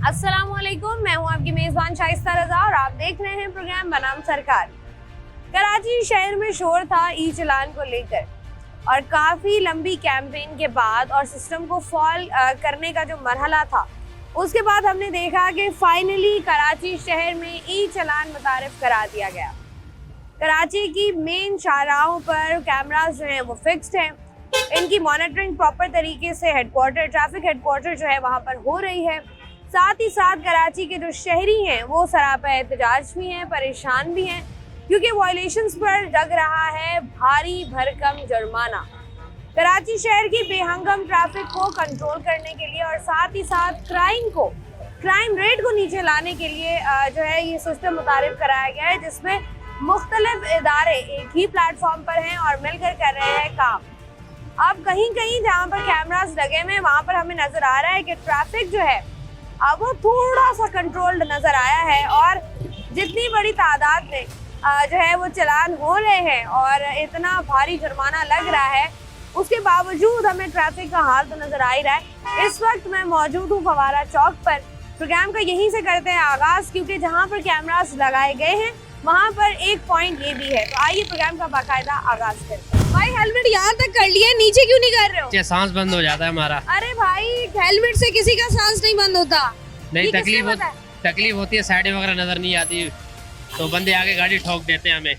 अस्सलामुअलैकुम, मैं हूं आपकी मेजबान शाइस्ता रजा और आप देख रहे हैं प्रोग्राम बनाम सरकार। कराची शहर में शोर था ई चलान को लेकर और काफ़ी लंबी कैंपेन के बाद और सिस्टम को फॉल करने का जो मरहला था, उसके बाद हमने देखा कि फाइनली कराची शहर में ई चलान मुतारिफ करा दिया गया। कराची की मेन शाहराहों पर कैमरास जो हैं वो फिक्स्ड हैं। इनकी मॉनिटरिंग प्रॉपर तरीके से ट्रैफिक हेडक्वार्टर जो है वहाँ पर हो रही है। साथ ही साथ कराची के जो शहरी हैं वो सरापा एहतजाज भी हैं, परेशान भी हैं, क्योंकि वायलेशंस पर लग रहा है भारी भरकम जुर्माना। कराची शहर की बेहंगम ट्रैफिक को कंट्रोल करने के लिए और साथ ही साथ क्राइम रेट को नीचे लाने के लिए जो है ये सिस्टम मुतारिफ कराया गया है, जिसमें मुख्तलिफ इदारे एक ही प्लेटफॉर्म पर हैं और मिलकर कर रहे हैं काम। अब कहीं कहीं जहाँ पर कैमरास लगे हुए हैं वहाँ पर हमें नजर आ रहा है कि ट्रैफिक जो है अब वो थोड़ा सा कंट्रोल्ड नजर आया है और जितनी बड़ी तादाद में जो है वो चलान हो रहे हैं और इतना भारी जुर्माना लग रहा है, उसके बावजूद हमें ट्रैफिक का हाल तो नजर आ ही रहा है। इस वक्त मैं मौजूद हूँ फवारा चौक पर। प्रोग्राम का यहीं से करते हैं आगाज, क्योंकि जहाँ पर कैमरास लगाए गए हैं वहाँ पर एक पॉइंट ये भी है। तो आइए प्रोग्राम का बाकायदा आगाज करते हैं। भाई हेलमेट यहाँ तक कर लिया, नीचे क्यों नहीं कर रहे हो? सांस बंद हो जाता है हमारा। अरे भाई हेलमेट से किसी का सांस नहीं बंद होता। नहीं, तकलीफ होती है, साइड वगैरह नजर नहीं आती तो बंदे आगे गाड़ी ठोक देते हैं हमें।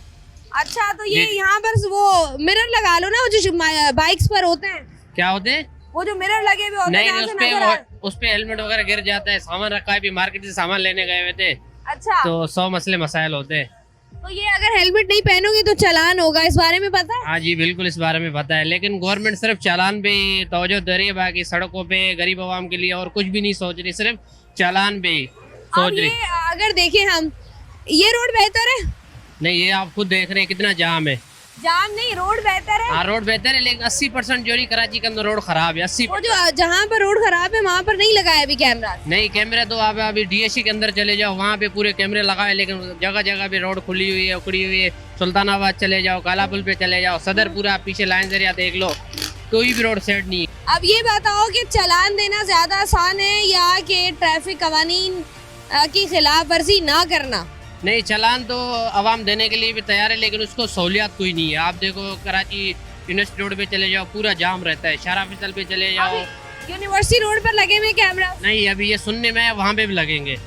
अच्छा, तो ये यहाँ पर वो मिरर लगा लो ना, वो जो बाइक्स पर होते हैं। क्या होते हैं? वो जो मिरर लगे हुए होते हैं, उस पे हेलमेट वगैरह गिर जाता है। सामान रखा है, भी मार्केट से सामान लेने गए हुए थे। अच्छा, तो 100 मसले मसाइल होते हैं। तो ये अगर हेलमेट नहीं पहनोगे तो चालान होगा, इस बारे में पता है? हाँ जी बिल्कुल, इस बारे में पता है, लेकिन गवर्नमेंट सिर्फ चालान पे तवज्जो दे रही है, बाकी सड़कों पे गरीब आवाम के लिए और कुछ भी नहीं सोच रही, सिर्फ चालान पे सोच रही। अगर देखें हम, ये रोड बेहतर है? नहीं, ये आप खुद देख रहे हैं कितना जाम है। जाम नहीं, रोड बेहतर है। हाँ, रोड बेहतर है, लेकिन 80% जो कराची के अंदर रोड खराब है। 80 वो जो जहाँ पर रोड खराब है वहाँ पर नहीं लगाया अभी कैमरा? नहीं, कैमरे तो आप अभी DSC के अंदर चले जाओ, वहाँ पे पूरे कैमरे लगाए, लेकिन जगह जगह पे रोड खुली हुई है, उखड़ी हुई है। सुल्तानाबाद चले जाओ, कालापुल पे चले जाओ, सदरपुरा पीछे लाइन जरिया देख लो, कोई भी रोड सेट नहीं है। अब ये बताओ कि चालान देना ज्यादा आसान है या कि ट्रैफिक कवानीन की खिलाफ वर्जी ना करना? नहीं, चालान तो आवाम देने के लिए भी तैयार है, लेकिन उसको सहूलियत कोई नहीं है। आप देखो कराची यूनिवर्सिटी रोड पे चले जाओ, पूरा जाम रहता है। शारा फिसल पे चले जाओ, यूनिवर्सिटी रोड पर लगे हुए कैमरा? नहीं, अभी ये सुनने में है वहाँ पे भी लगेंगे।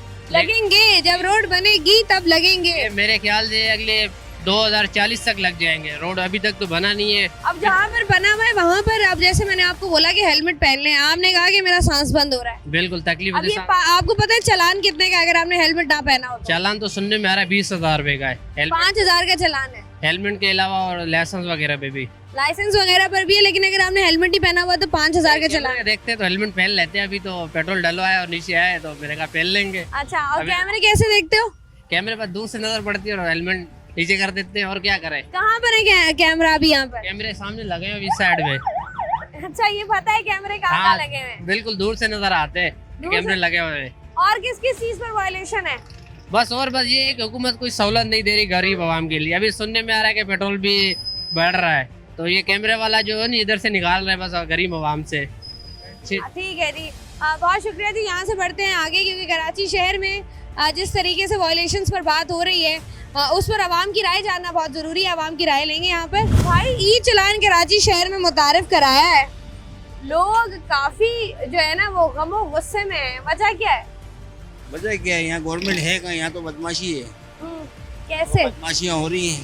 जब रोड बनेगी तब लगेंगे। मेरे ख्याल से अगले 2040 तक लग जाएंगे। रोड अभी तक तो बना नहीं है। अब जहाँ पर बना हुआ है वहाँ पर, अब जैसे मैंने आपको बोला कि हेलमेट पहन लें, आपने कहा कि मेरा सांस बंद हो रहा है। बिल्कुल तकलीफ। अब आपको पता है चालान कितने का अगर आपने हेलमेट ना पहना हो? चालान तो सुनने में आ रहा है 20,000 रुपए का है। 5,000 का चालान है हेलमेट के अलावा, और लाइसेंस वगैरह पे भी। लाइसेंस वगैरह पर भी है, लेकिन अगर आपने हेलमेट ही पहना हुआ तो 5,000 का चालान। देखते तो हेलमेट पहन लेते हैं। अभी तो पेट्रोल डलवा है और नीचे आए तो मैंने कहा पहन लेंगे। अच्छा, और कैमरे कैसे देखते हो? कैमरे पर दूर से नजर पड़ती है और हेलमेट नीचे कर देते हैं, और क्या करें। कहाँ पर है कैमरा अभी? यहाँ पर कैमरे सामने लगे हैं इस साइड में। अच्छा, ये पता है कैमरे कहाँ लगे हुए हैं? बिल्कुल दूर से नजर आते हैं कैमरे लगे हुए हैं। और किस किस चीज पर वायलेशन है? बस ये है कि हुकूमत कोई सहूलत नहीं दे रही गरीब आवाम के लिए। अभी सुनने में आ रहा है कि पेट्रोल भी बढ़ रहा है, तो ये कैमरे वाला जो है ना इधर से निकाल रहे हैं बस गरीब आवाम से। ठीक है जी, बहुत शुक्रिया जी। यहाँ से बढ़ते हैं आगे, क्योंकि कराची शहर में जिस तरीके से वायलेशंस पर बात हो रही है उस पर आवाम की राय जानना बहुत ज़रूरी है। आवाम की राय लेंगे यहाँ पर। भाई ई चलान कराची शहर में मुतारिफ कराया है, लोग काफ़ी जो है ना वो गमो गुस्से में है। वजह क्या है? वजह क्या है? यहाँ गवर्नमेंट है कहाँ? यहाँ तो बदमाशी है। कैसे बदमाशियाँ हो रही हैं?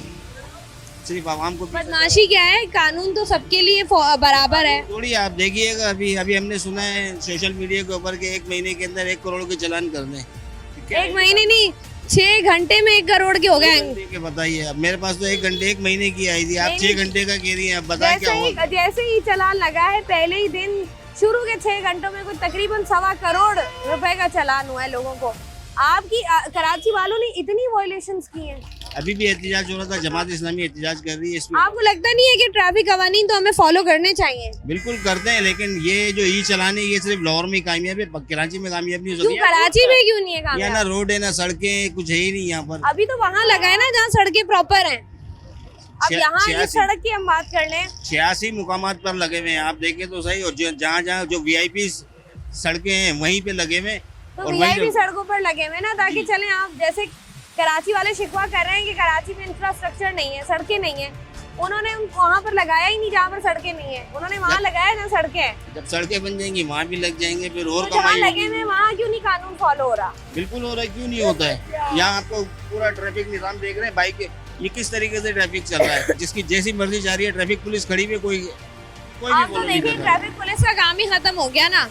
सिर्फ आवाम को बदमाशी क्या है? कानून तो सबके लिए बराबर है। थोड़ी आप देखिएगा, अभी हमने सुना है सोशल मीडिया के ऊपर के 1 महीने के अंदर 1 करोड़ के चालान कर दें। 1 महीने नहीं, 6 घंटे में 1 करोड़ के हो गए। बताइए, अब मेरे पास तो 1 महीने की आई थी, आप 6 घंटे का कह रही हैं। अब बताइए क्या होगा? जैसे ही चालान लगा है, पहले ही दिन शुरू के 6 घंटों में कोई तकरीबन 1.25 करोड़ रुपए का चालान हुआ है लोगों को। आपकी कराची वालों ने इतनी वायलेशंस की हैं। अभी भी एहतजाज हो रहा था, जमात इस्लामी एहतजाज कर रही है इसमें। आपको लगता नहीं है कि ट्रैफिक कवानीन तो हमें फॉलो करने चाहिए? बिल्कुल करते हैं, लेकिन ये जो ई चलान है ये सिर्फ लाहौर में कामयाब है, कराची में कामयाब नहीं हो सकती। कराची में क्यों नहीं है कामयाब? यहाँ ना रोड है ना सड़कें, कुछ है ही नहीं यहाँ पर। अभी तो वहाँ लगा है ना जहाँ सड़कें प्रॉपर हैं। अब यहाँ की सड़क की हम बात कर लें, 86 मुकामात पर लगे हुए हैं, आप देखें तो सही। और जहाँ जहाँ जो VIP सड़कें हैं वहीं पे लगे हुए, तो और वीआईपी वही सड़कों पर लगे हुए ना, ताकि चलें। आप जैसे कराची वाले शिकवा कर रहे हैं कि कराची में इंफ्रास्ट्रक्चर नहीं है, सड़कें नहीं है, उन्होंने वहाँ पर लगाया ही नहीं जहाँ पर सड़कें नहीं है, उन्होंने वहाँ लगाया जहाँ सड़कें हैं। जब सड़कें बन जाएंगी वहाँ भी लग जाएंगे, फिर और तो जहाँ कमाई लगे होगी। हुए वहाँ क्यों नहीं कानून फॉलो हो रहा? बिल्कुल हो रहा है, क्यों नहीं होता है। यहाँ आपको पूरा ट्रैफिक निजाम देख रहे हैं, बाइक ये किस तरीके से ट्रैफिक चल रहा है, जिसकी जैसी मर्जी जा रही है, ट्रैफिक पुलिस खड़ी हुई है, कोई भी आप तो follow नहीं देखिए कर रहा है। ट्रैफिक पुलिस का काम ही खत्म हो गया ना,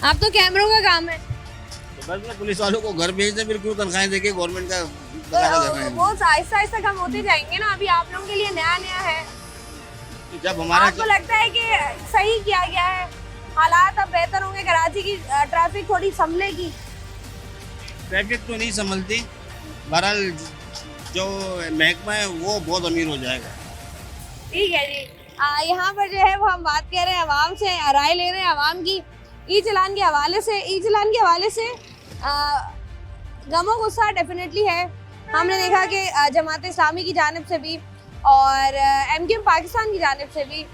अब तो कैमरों का काम है। तो बस ना पुलिस वालों को घर भेज दें, फिर क्यों तनख्वाहें देके गवर्नमेंट का गुजारा कर रहे तो हैं। वो आहिस्ता आहिस्ता कम होते जाएंगे ना, अभी आप लोगों के लिए नया नया है। तो जब हमारा आपको लगता है कि सही किया गया है, हालात अब बेहतर होंगे, कराची की ट्रैफिक थोड़ी संभलेगी? ट्रैफिक तो नहीं संभलती, बहरहाल जो महकमा है वो बहुत अमीर हो जाएगा। ठीक है जी। यहाँ पर जो है वो हम बात कर रहे हैं आवाम से, राय ले रहे हैं आवाम की ई चलान के हवाले से। ई चलान के हवाले से गमो गुस्सा डेफिनेटली है। हमने देखा कि जमात इस्लामी की जानिब से भी और MKM पाकिस्तान की जानिब से भी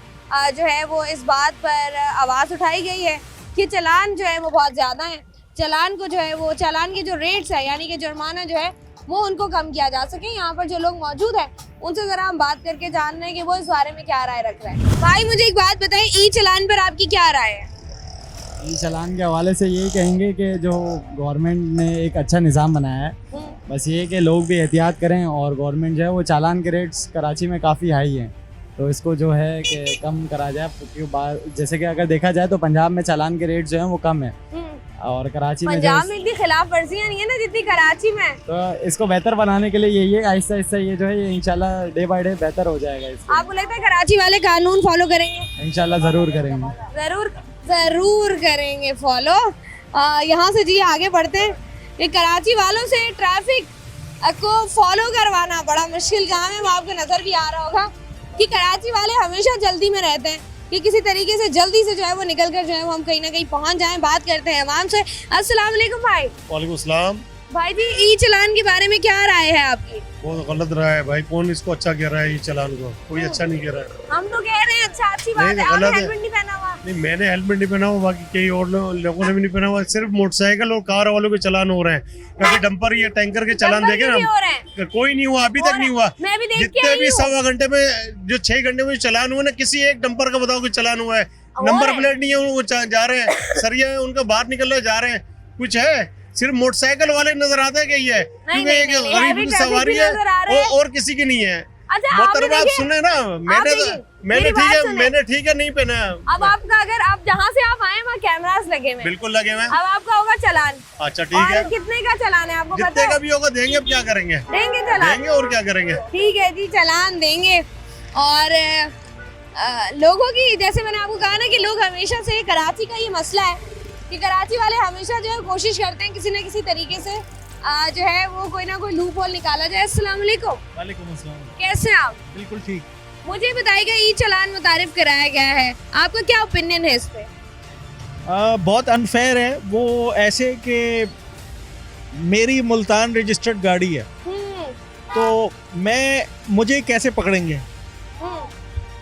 जो है वो इस बात पर आवाज़ उठाई गई है कि चालान जो है वो बहुत ज़्यादा है। चालान को जो है वो चालान के जो रेट्स है यानी कि जुर्माना जो है वो उनको कम किया जा सके। यहाँ पर जो लोग मौजूद हैं उनसे ज़रा हम बात करके जान रहे हैं कि वो इस बारे में क्या राय रख रहे हैं। भाई मुझे एक बात बताएं, ई चालान पर आपकी क्या राय है? ई चालान के हवाले से यही कहेंगे कि जो गवर्नमेंट ने एक अच्छा निज़ाम बनाया है, बस ये कि लोग भी एहतियात करें और गवर्नमेंट जो है वो चालान के रेट्स कराची में काफ़ी हाई हैं, तो इसको जो है कि कम करा जाए। क्योंकि जैसे कि अगर देखा जाए तो पंजाब में चालान के रेट जो हैं वो कम है और कराची में पंजाब में इतनी खिलाफ वर्जियाँ नहीं है ना जितनी कराची में। तो इसको बेहतर बनाने के लिए यही है, आहिस्ता आहिस्ता ये जो है ये इंशाल्लाह डे बाय डे बेहतर हो जाएगा। इसको आपको लगता है कराची वाले कानून फॉलो करेंगे? इंशाल्लाह ज़रूर करेंगे, जरूर करेंगे फॉलो। यहाँ से जी आगे बढ़ते हैं। ये कराची वालों से ट्रैफिक को फॉलो करवाना बड़ा मुश्किल काम है। वो आपको नजर भी आ रहा होगा कि कराची वाले हमेशा जल्दी में रहते हैं कि किसी तरीके से जल्दी से जो है वो निकल कर जो है वो हम कहीं ना कहीं पहुंच जाएं। बात करते हैं अवाम से। अस्सलाम वालेकुम भाई। वालेकुम सलाम। भाई जी ई चलान के बारे में क्या राय है आपकी? बहुत गलत रहा है भाई, कौन इसको अच्छा कह रहा है? ये चालान को कोई अच्छा नहीं कह रहा है। हम तो कह रहे हैं अच्छा, अच्छी बात नहीं, है। आपने गलत है। हेलमेट नहीं पहना हुआ? नहीं, मैंने हेलमेट नहीं पहना हुआ, बाकी कई और लोगों ने भी नहीं पहना हुआ। सिर्फ मोटरसाइकिल और कार वालों के चालान हो रहे हैं। कभी डंपर या टैंकर के चालान डंपर देखे के ना, भी हो रहे हैं। कोई नहीं हुआ, अभी हो तक रहे नहीं हैं। हुआ। मैं भी देख के जितने आई भी हूँ। 1.25 घंटे में जो 6 घंटे में चालान हुआ ना, किसी एक डंपर का बताओ कि चालान हुआ है। हो नंबर रहे हैं। प्लेट नहीं है, वो जा रहे हैं, सरिया है उनका बार निकल रहे जा रहे हैं। कुछ है सिर्फ मोटरसाइकिल वाले नजर आते हैं कि ये है, क्योंकि नहीं, एक नहीं, गरीब हैवी की ट्रैफिक सवारी भी है नजर आ रहे हैं। और किसी की नहीं है। अच्छा मोहतरमा आप देखिए, सुने ना, मैंने मेरी बात सुने। मैंने ठीक है नहीं पहना। अब आपका अगर आप जहाँ से आप आए वहाँ कैमरास लगे हुए हैं। बिल्कुल लगे हुए हैं। अब आपका होगा चालान। अच्छा ठीक है, और कितने का चालान है आपको पता जितने है? का भी होगा देंगे, अब क्या करेंगे? देंगे चालान। देंगे और क्या करेंगे। ठीक है जी, चालान देंगे। और लोगों की, जैसे मैंने आपको कहा ना कि लोग हमेशा से, कराची का ये मसला है कि कराची वाले हमेशा जो है कोशिश करते हैं किसी न किसी तरीके से जो है वो कोई ना कोई लूप होल निकाला जाए। अस्सलाम वालेकुम। वालेकुम अस्सलाम। कैसे हैं आप? बिल्कुल ठीक। मुझे बताइएगा ई चालान मुतारिफ कराया गया है, आपका क्या ओपिनियन है इस पे? बहुत अनफेयर है वो, ऐसे कि मेरी मुल्तान रजिस्टर्ड गाड़ी है तो मुझे कैसे पकड़ेंगे?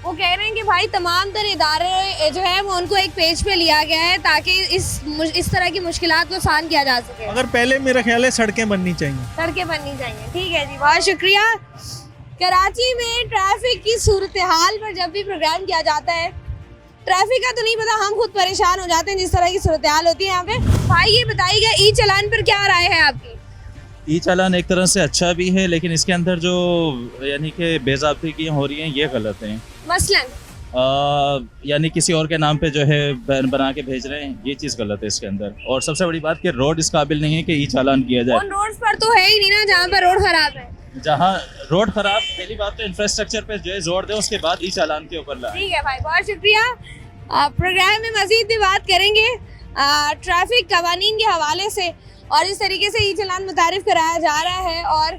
वो कह रहे हैं कि भाई तमाम तर इदारे जो है वो उनको एक पेज पे लिया गया है ताकि इस तरह की मुश्किलात को आसान किया जा सके। अगर पहले मेरा ख्याल है सड़कें बननी चाहिए। सड़कें बननी चाहिए। ठीक है जी, बहुत शुक्रिया। कराची में ट्रैफिक की सूरत हाल पर जब भी प्रोग्राम किया जाता है, ट्रैफिक का तो नहीं पता, हम खुद परेशान हो जाते हैं जिस तरह की सूरत हाल होती है यहाँ पे। भाई ये बताइएगा ई चालान पर क्या राय है आपकी? ई चालान एक तरह से अच्छा भी है, लेकिन इसके अंदर जो यानी कि बेज़ाब्तिगी हो रही हैं ये गलत हैं। मसलन यानी किसी और के नाम पे जो है बना के भेज रहे हैं, ये चीज़ गलत है इसके अंदर। और सबसे बड़ी बात कि रोड इस काबिल नहीं है कि ई चालान किया जाए। उन रोड्स पर तो है ही नहीं ना जहाँ पर रोड खराब है। जहाँ रोड खराब, पहली बात तो इंफ्रास्ट्रक्चर पे जो है जोर दें, उसके बाद ई चालान के ऊपर लाएं। ठीक है भाई, बहुत शुक्रिया। प्रोग्राम में मजीद भी बात करेंगे ट्रैफिक कवानीन के हवाले से और इस तरीके से ई चालान मुतारिफ कराया जा रहा है और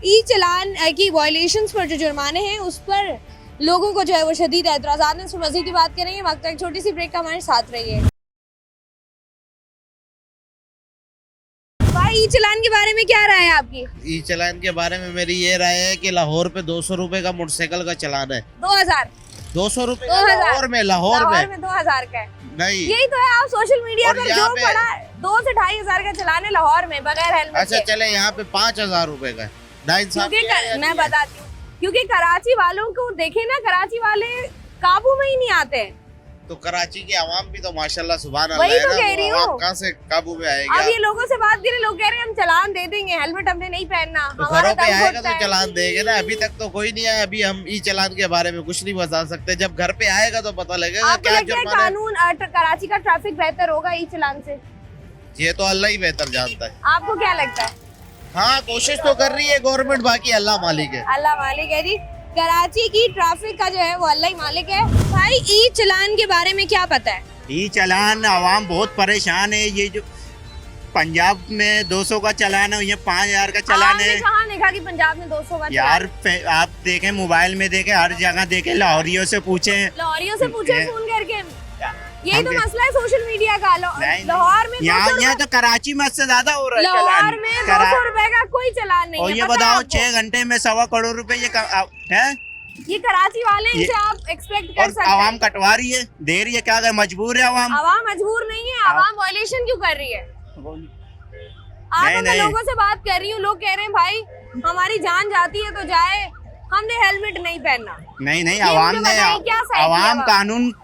ई चालान की वायलेशंस पर जो जुर्माने हैं उस पर लोगों को जो है वो शदीद एतराज़ात हैं। उस पर मजीद भी बात करेंगे। वक्त एक छोटी सी ब्रेक का, हमारे साथ रहिए। भाई ई चालान के बारे में क्या राय है आपकी? ई चालान के बारे में मेरी ये राय है कि लाहौर पे 200 रुपए का मोटरसाइकिल का चालान है। 200 रुपए 2000 लाहौर में 2000 का है। नहीं, यही तो है, आप सोशल मीडिया और पर यहाँ जो पे पड़ा 2 से 2,500 का चलान है लाहौर में बगैर हेलमेट अच्छा चले यहाँ पे 5,000 रुपए का 2.5 क्योंकि मैं बताती हूँ, क्योंकि कराची वालों को देखे ना, कराची वाले काबू में ही नहीं आते। तो कराची के आवाम भी तो माशाल्लाह सुभान अल्लाह वही है तो ना, कह रही वो आवाम हूँ। कहाँ से काबू में अब आएगा। ये लोगों से बात करें, लोग कह रहे हैं हम चलान दे देंगे, हेलमेट हमने नहीं पहनना, तो हमारा घरों पे दम आएगा घुटता तो है। चलान देंगे ना। अभी तक तो कोई नहीं आया। अभी हम ई चलान के बारे में कुछ नहीं बता सकते। जब घर पे आएगा तो पता लगेगा आपको क्या लगता है जुर्माना है। कानून कराची का ट्रैफिक बेहतर होगा ई चलान से? ये तो अल्लाह ही बेहतर जानता है। आपको क्या लगता है? हाँ कोशिश तो कर रही है गवर्नमेंट, बाकी अल्लाह मालिक है। अल्लाह मालिक है जी। कराची की ट्रैफिक का जो है वो अल्लाह ही मालिक है। भाई ई चलान के बारे में क्या पता है? ई चलान आवाम बहुत परेशान है। ये जो पंजाब में 200 का चलान है, ये 5,000 का चलान है। आपने कहाँ देखा कि पंजाब में 200 का यार आप देखें, मोबाइल में देखें, हर जगह देखें, लाहौरियों से पूछें। लाहौरियों से पूछे फोन करके। यही तो हम- मसला है सोशल मीडिया का। नहीं, लाहौर में यहाँ तो कराची में से ज्यादा हो रहा है लाहौर चलान। में 200 रुपए का कोई चलान नहीं और है। ये पता है बताओ आपको? 6 घंटे में 1.25 करोड़ रुपए है ये कराची वाले हैं, ये- इसे आप एक्सपेक्ट कर और सकते आवाम हैं। कटवा रही है, दे रही है, क्या करे, मजबूर है आवाम। आवाम मजबूर नहीं है, आवाम वायलेशन क्यों कर रही है? आप मैं नहीं। लोगों से बात कर रही हूँ, लोग कह रहे हैं भाई हमारी जान जाती है तो जाए, हमने हेलमेट नहीं पहनना। नहीं ये आवाम मुझे ने बताइए क्या साइड आवाम किया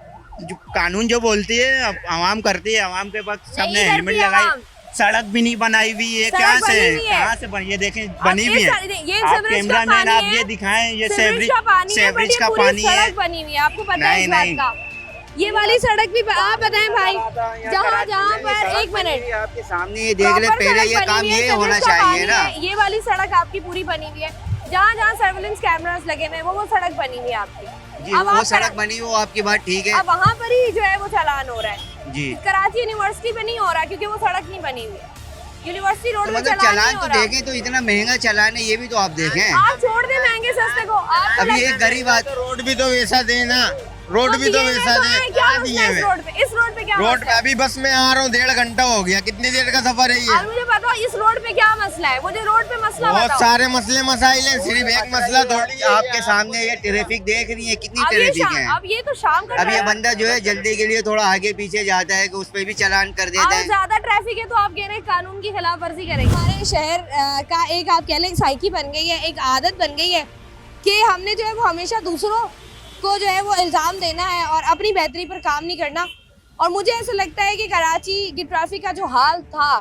कानून जो बोलती है आवाम करती है। आवाम के पास सबने नहीं हेलमेट करती लगाई। आवाम। सड़क भी नहीं बनाई हुई है, सड़क कहाँ बनी से हुई है। कहाँ से बनी? ये देखें अब बनी हुई है। ये आप सीवरेज का कैमरामैन पानी आप है, ये दिखाएं, ये सीवरेज का पानी है, बट सेवरेज ये का पूरी पानी है। सड़क बनी हुई है, आपको पता है इस नहीं, बात का? ये वाली सड़क भी आप बताएं भाई, जहाँ जहाँ पर एक मिनट आपके सामने ये देख ले, प्रॉपर पहले सड़क ये बनी काम हुई है, ये होना सीवरेज का चाहिए पानी ना। है। ये वाली सड़क आपकी पूरी बनी हुई है, जहाँ जहाँ सर्वेलेंस कैमरास लगे हुए हैं वो सड़क बनी हुई है आपकी। जी अब वो आप सड़क बनी, वो आपकी बात ठीक है अब वहाँ पर ही जो है वो चालान हो रहा है। जी। कराची यूनिवर्सिटी पे नहीं हो रहा क्योंकि वो सड़क नहीं बनी हुई है। यूनिवर्सिटी रोड तो में मतलब चालान चलान नहीं हो तो रहा। देखें, तो इतना महंगा चलान है, ये भी तो आप देखें। आप छोड़ दे महंगे सस्ते को। आप अभी एक गरीब आदमी, रोड भी तो वैसा दे ना, रोड भी तो वैसा दे। क्या कहाँ मसला दिए है इस हुए? रोड पे? इस रोड पे क्या रोड मसला पे है? अभी बस में आ रहा हूँ, 1.5 घंटा हो गया। कितनी देर का सफर है ये? और मुझे बताओ इस रोड पे क्या मसला है? मुझे रोड पे मसला बहुत बताओ। सारे मसले मसाइल हैं, सिर्फ एक मसला थोड़ी है। आपके सामने ये ट्रैफिक देख रही है, कितनी अब ये ट्रैफिक शाम, है। अब ये तो शाम का अब ये ट्रैफिक- बंदा जो है जल्दी के लिए थोड़ा आगे पीछे जाता है कि उस पे भी चालान कर देता अब है। ज्यादा ट्रैफिक है तो आप कह रहे हैं कानून की खिलाफ वर्जी करेंगे। हमारे शहर का एक आप कह लें साइकी बन गई है, एक आदत बन गई है कि हमने जो है वो हमेशा दूसरों को जो है वो इल्ज़ाम देना है और अपनी बेहतरी पर काम नहीं करना। और मुझे ऐसा लगता है कि कराची की ट्रैफिक का जो हाल था,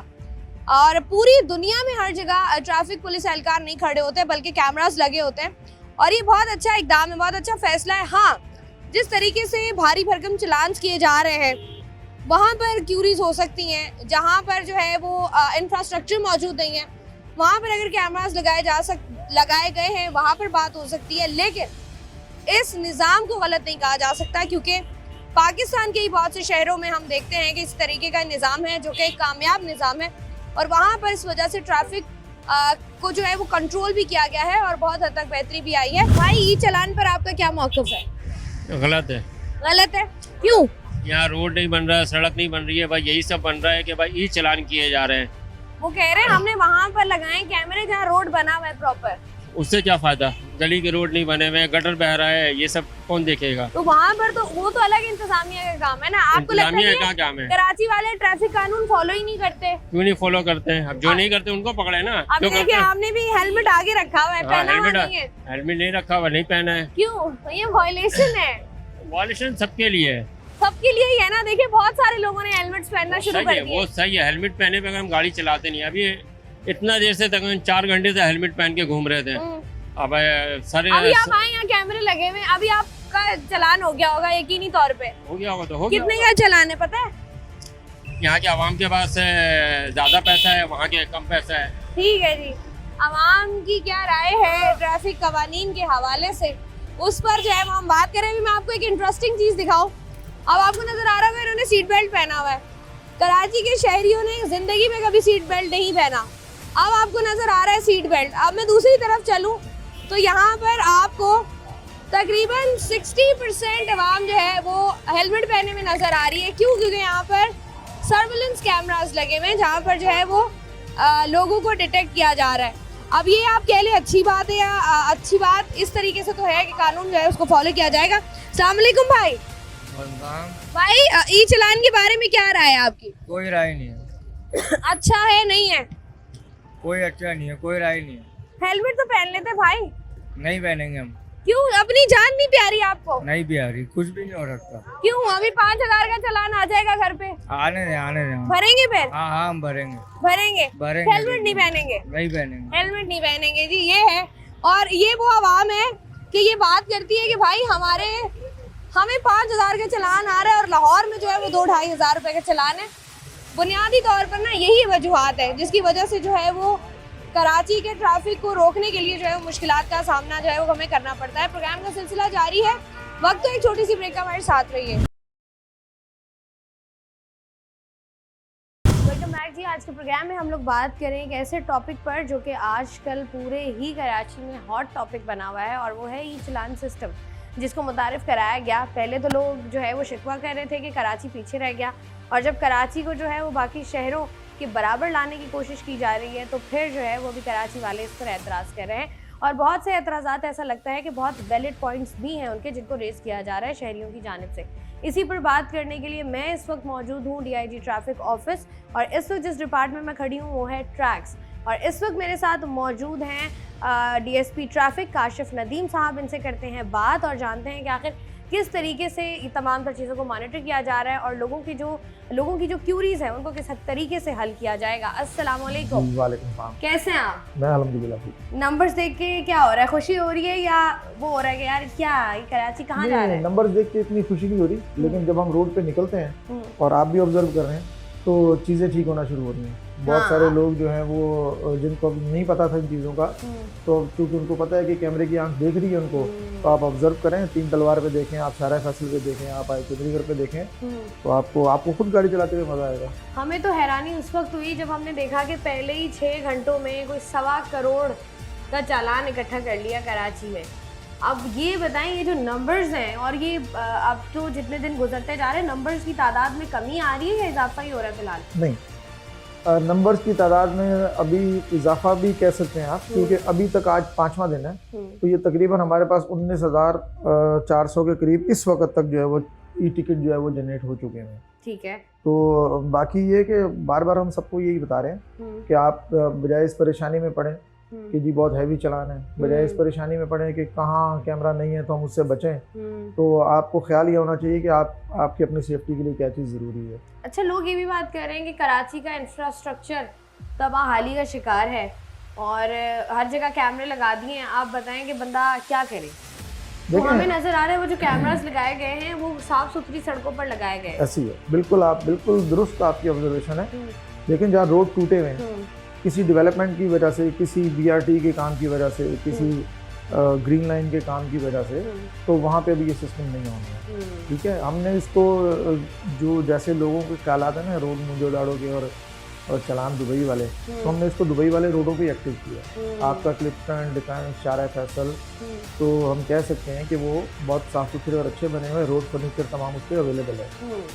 और पूरी दुनिया में हर जगह ट्रैफिक पुलिस एहलकार नहीं खड़े होते बल्कि कैमरास लगे होते हैं, और ये बहुत अच्छा इकदाम है, बहुत अच्छा फैसला है। हाँ, जिस तरीके से भारी भरकम चलान किए जा रहे हैं वहाँ पर क्यूरीज हो सकती हैं, जहाँ पर जो है वो इंफ्रास्ट्रक्चर मौजूद नहीं है वहाँ पर अगर कैमरास लगाए गए हैं वहाँ पर बात हो सकती है, लेकिन इस निज़ाम को गलत नहीं कहा जा सकता क्योंकि पाकिस्तान के ही बहुत से शहरों में हम देखते हैं कि इस तरीके का निज़ाम है जो कि एक कामयाब निज़ाम है, और वहाँ पर इस वजह से ट्रैफिक को जो है वो कंट्रोल भी किया गया है और बहुत हद तक बेहतरी भी आई है। भाई ई चलान पर आपका क्या मौक़िफ़ है? गलत है। गलत है क्यों? यहाँ रोड नहीं बन रहा है, सड़क नहीं बन रही है, भाई यही सब बन रहा है कि भाई ई चलान किए जा रहे हैं। वो कह रहे हैं हमने वहाँ पर लगाए कैमरे जहाँ रोड बना हुआ है प्रॉपर। उससे क्या फायदा? गली के रोड नहीं बने हुए, गटर बह रहा है, ये सब कौन देखेगा? तो वहाँ पर तो वो तो अलग इंतजामिया का काम है ना। आपको लगता इंतजामिया है का कि काम है? कराची वाले ट्रैफिक कानून फॉलो ही नहीं करते? क्यों नहीं फॉलो करते हैं? अब जो नहीं करते उनको पकड़े ना। अब जो देखिए करते हैं, आपने भी हेलमेट आगे रखा हुआ है, हाँ, पहना हुआ नहीं है। हेलमेट नहीं रखा हुआ, नहीं पहना है। क्यों? तो ये वायलेशन है, वॉल्यूशन सबके लिए है। सबके लिए ही है ना। देखिए बहुत सारे लोगों ने हेलमेट्स पहनना शुरू सही कर है, दिए। वो सही है। हेलमेट पहने पे हम गाड़ी चलाते नहीं। अभी इतना देर से तकरीबन 4 घंटे से हेलमेट पहन के घूम रहे थे। अब सारे अभी आप आए, यहाँ कैमरे लगे हुए हैं, अभी आपका चलान हो गया होगा यकीनी तौर पे। हो गया होगा तो हो गया। कितने का चलान है पता है? यहाँ के आवाम के पास ज्यादा पैसा है, वहाँ के कम पैसा है। ठीक है जी, आवाम की क्या राय है ट्रैफिक कवानीन के हवाले से, उस पर जो है वो हम बात करें। अभी मैं आपको एक इंटरेस्टिंग चीज दिखाऊं। अब आपको नजर आ रहा होगा इन्होंने सीट बेल्ट पहना हुआ है। कराची के शहरियों ने जिंदगी में कभी सीट बेल्ट नहीं पहना, अब आपको नजर आ रहा है सीट बेल्ट। अब मैं दूसरी तरफ चलूं तो यहाँ पर आपको तकरीबन 60% आवाम जो है वो हेलमेट पहने में नजर आ रही है। क्यों? क्योंकि यहाँ पर सर्विलेंस कैमरास लगे हुए हैं जहाँ पर जो है वो लोगों को डिटेक्ट किया जा रहा है। अब ये आप कह लें अच्छी बात है या अच्छी बात इस तरीके से तो है कि कानून जो है उसको फॉलो किया जाएगा। अस्सलाम वालेकुम भाई। भाई ई चलान के बारे में क्या राय है आपकी? कोई राय नहीं है। अच्छा है नहीं है? कोई अच्छा नहीं है, कोई राय नहीं है। हेलमेट तो पहन लेते भाई। नहीं पहनेंगे हम। क्यों? अपनी जान नहीं प्यारी आपको? नहीं प्यारी, कुछ भी नहीं हो सकता। क्यों? अभी 5000 का चालान आ जाएगा घर पे। आने दे। भरेंगे फिर? हाँ हम भरेंगे। भरेंगे। हेलमेट नहीं पहनेंगे? नहीं पहनेंगे। हेलमेट नहीं पहनेंगे जी, ये है। और ये वो आवाम है कि ये बात करती है कि भाई हमें 5000 का चालान आ रहा है और लाहौर में जो है वो 2-2,500 रुपए का चालान है। बुनियादी तौर पर ना यही वजूहात है जिसकी वजह से जो है वो कराची के ट्रैफिक को रोकने के लिए जो है मुश्किलात का सामना जो है वो हमें करना पड़ता है। प्रोग्राम का सिलसिला जारी है, वक्त तो एक छोटी सी ब्रेक का, हमारे साथ रहिए। वेलकम बैक जी। आज के प्रोग्राम में हम लोग बात करें एक ऐसे टॉपिक पर जो कि आजकल पूरे ही कराची में हॉट टॉपिक बना हुआ है, और वो है ई चालान सिस्टम, जिसको मुतारिफ कराया गया। पहले तो लोग जो है वो शिकवा कर रहे थे कि कराची पीछे रह गया, और जब कराची को जो है वो बाकी शहरों के बराबर लाने की कोशिश की जा रही है तो फिर जो है वो भी कराची वाले इस पर एतराज़ कर रहे हैं। और बहुत से एतराज़ात ऐसा लगता है कि बहुत वैलिड पॉइंट्स भी हैं उनके, जिनको रेज़ किया जा रहा है शहरियों की जानिब से। इसी पर बात करने के लिए मैं इस वक्त मौजूद हूँ DIG ट्रैफिक ऑफिस, और इस वक्त जिस डिपार्टमेंट में खड़ी हूँ वो है ट्रैक्स, और इस वक्त मेरे साथ मौजूद हैं DSP ट्रैफिक काशिफ नदीम साहब। इनसे करते हैं बात और जानते हैं कि आखिर किस तरीके से ये तमाम तर चीज़ों को मॉनिटर किया जा रहा है और लोगों की जो क्यूरीज हैं उनको किस तरीके से हल किया जाएगा। अस्सलाम वालेकुम। वालेकुम सलाम। कैसे हैं आप? मैं अल्हम्दुलिल्लाह ठीक। नंबर्स देख के क्या हो रहा है? खुशी हो रही है या वो हो रहा है कि यार क्या ये कराची कहाँ जा रहा है? नंबर्स देख के इतनी खुशी नहीं हो रही, लेकिन जब हम रोड पे निकलते हैं और आप भी ऑब्जर्व कर रहे हैं तो चीज़ें ठीक होना शुरू हो रही हैं। बहुत सारे लोग जो हैं वो जिनको नहीं पता था इन चीज़ों का, तो क्योंकि उनको पता है कि कैमरे की आंख देख रही है उनको, तो आप ऑब्जर्व करें, 3 तलवार पे देखें, आप सारा फैसल पे देखें, आप आए चौधरी घर पे देखें, तो आपको खुद गाड़ी चलाते हुए मज़ा आएगा। हमें तो हैरानी उस वक्त हुई जब हमने देखा कि पहले ही 6 घंटों में कोई 1.25 करोड़ का चालान इकट्ठा कर लिया कराची में। अब ये बताएं, ये जो नंबर्स हैं और ये अब तो जितने दिन गुजरते जा रहे हैं नंबर्स की तादाद में कमी आ रही है या इजाफा ही हो रहा है फिलहाल? नहीं, नंबर्स की तादाद में अभी इजाफा भी कह सकते हैं आप, क्योंकि अभी तक आज 5वां दिन है, तो ये तकरीबन हमारे पास 19,400 के करीब इस वक्त तक जो है वो ई टिकट जो है वो जनरेट हो चुके हैं। ठीक है। तो बाकी ये कि बार बार हम सबको यही बता रहे हैं कि आप बजाय इस परेशानी में पड़ें कि जी बहुत हैवी चलान है, बजाय इस परेशानी में पड़े कि कहाँ कैमरा नहीं है तो हम उससे बचें, तो आपको ख्याल ये होना चाहिए कि आपकी अपनी सेफ्टी के लिए क्या चीज़ ज़रूरी है। अच्छा, लोग ये भी बात कर रहे हैं कि कराची का इंफ्रास्ट्रक्चर तबाहाली का शिकार है और हर जगह कैमरे लगा दिए हैं। आप बताएं कि बंदा क्या करे? तो हमें नजर आ रहा है वो जो कैमरास लगाए गए हैं वो साफ सुथरी सड़कों पर लगाए गए हैं। ऐसी है, बिल्कुल दुरुस्त आपकी ऑब्जर्वेशन है। लेकिन जहाँ रोड टूटे हुए हैं किसी डेवलपमेंट की वजह से, किसी BRT के काम की वजह से, किसी ग्रीन लाइन के काम की वजह से, तो वहाँ पे भी ये सिस्टम नहीं होना है। ठीक है, हमने इसको जो जैसे लोगों के ख्याल आते हैं ना रोड मुझे दाड़ों के और चलान दुबई वाले, तो हमने इसको दुबई वाले रोडों पे एक्टिव किया। आपका क्लिफ्टन, डिफेंस, शारा फैसल, तो हम कह सकते हैं कि वो बहुत साफ सुथरे और अच्छे बने हुए, रोड फर्नीचर तमाम उस पर अवेलेबल है।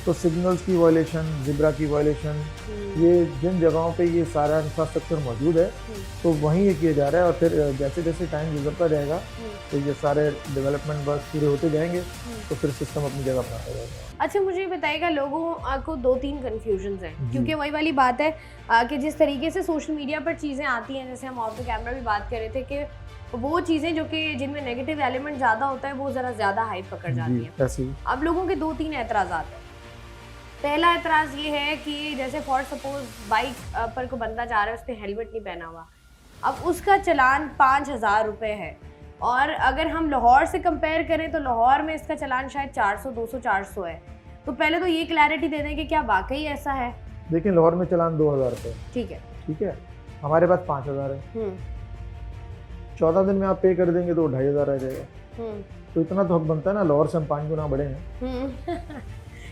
तो सिग्नल्स की वायलेशन, जिब्रा की वायलेशन, ये जिन जगहों पे ये सारा इंफ्रास्ट्रक्चर मौजूद है तो वहीं ये किया जा रहा है, और फिर जैसे जैसे टाइम गुजरता जाएगा तो ये सारे डेवलपमेंट वर्क पूरे होते जाएंगे तो फिर सिस्टम अपनी जगह बनाता जाएगा। अच्छा, मुझे बताइएगा, लोगों को 2-3 कन्फ्यूजन्स हैं, क्योंकि वही वाली बात है कि जिस तरीके से सोशल मीडिया पर चीज़ें आती हैं, जैसे हम ऑफ द कैमरा भी बात कर रहे थे कि वो चीज़ें जो कि जिनमें नेगेटिव एलिमेंट ज़्यादा होता है वो ज़रा ज़्यादा हाइप पकड़ जाती है। अब लोगों के 2-3 एतराज़ात हैं। पहला एतराज़ ये है कि जैसे फॉर सपोज बाइक पर को बंदा जा रहा है, उसने हेलमेट नहीं पहना हुआ, अब उसका चालान 5,000 रुपये है, और अगर हम लाहौर से कंपेयर करें तो लाहौर में इसका चालान शायद 400, 200, 400 है। तो पहले तो ये क्लैरिटी दे दें कि क्या वाकई ऐसा है? देखिए, लाहौर में चालान 2,000 रुपये। ठीक है, हमारे पास 5,000 है। 14 दिन में आप पे कर देंगे तो 2,500 रह जाएगा। तो इतना तो हक बनता है ना, लाहौर से हम 5 गुना बड़े हैं।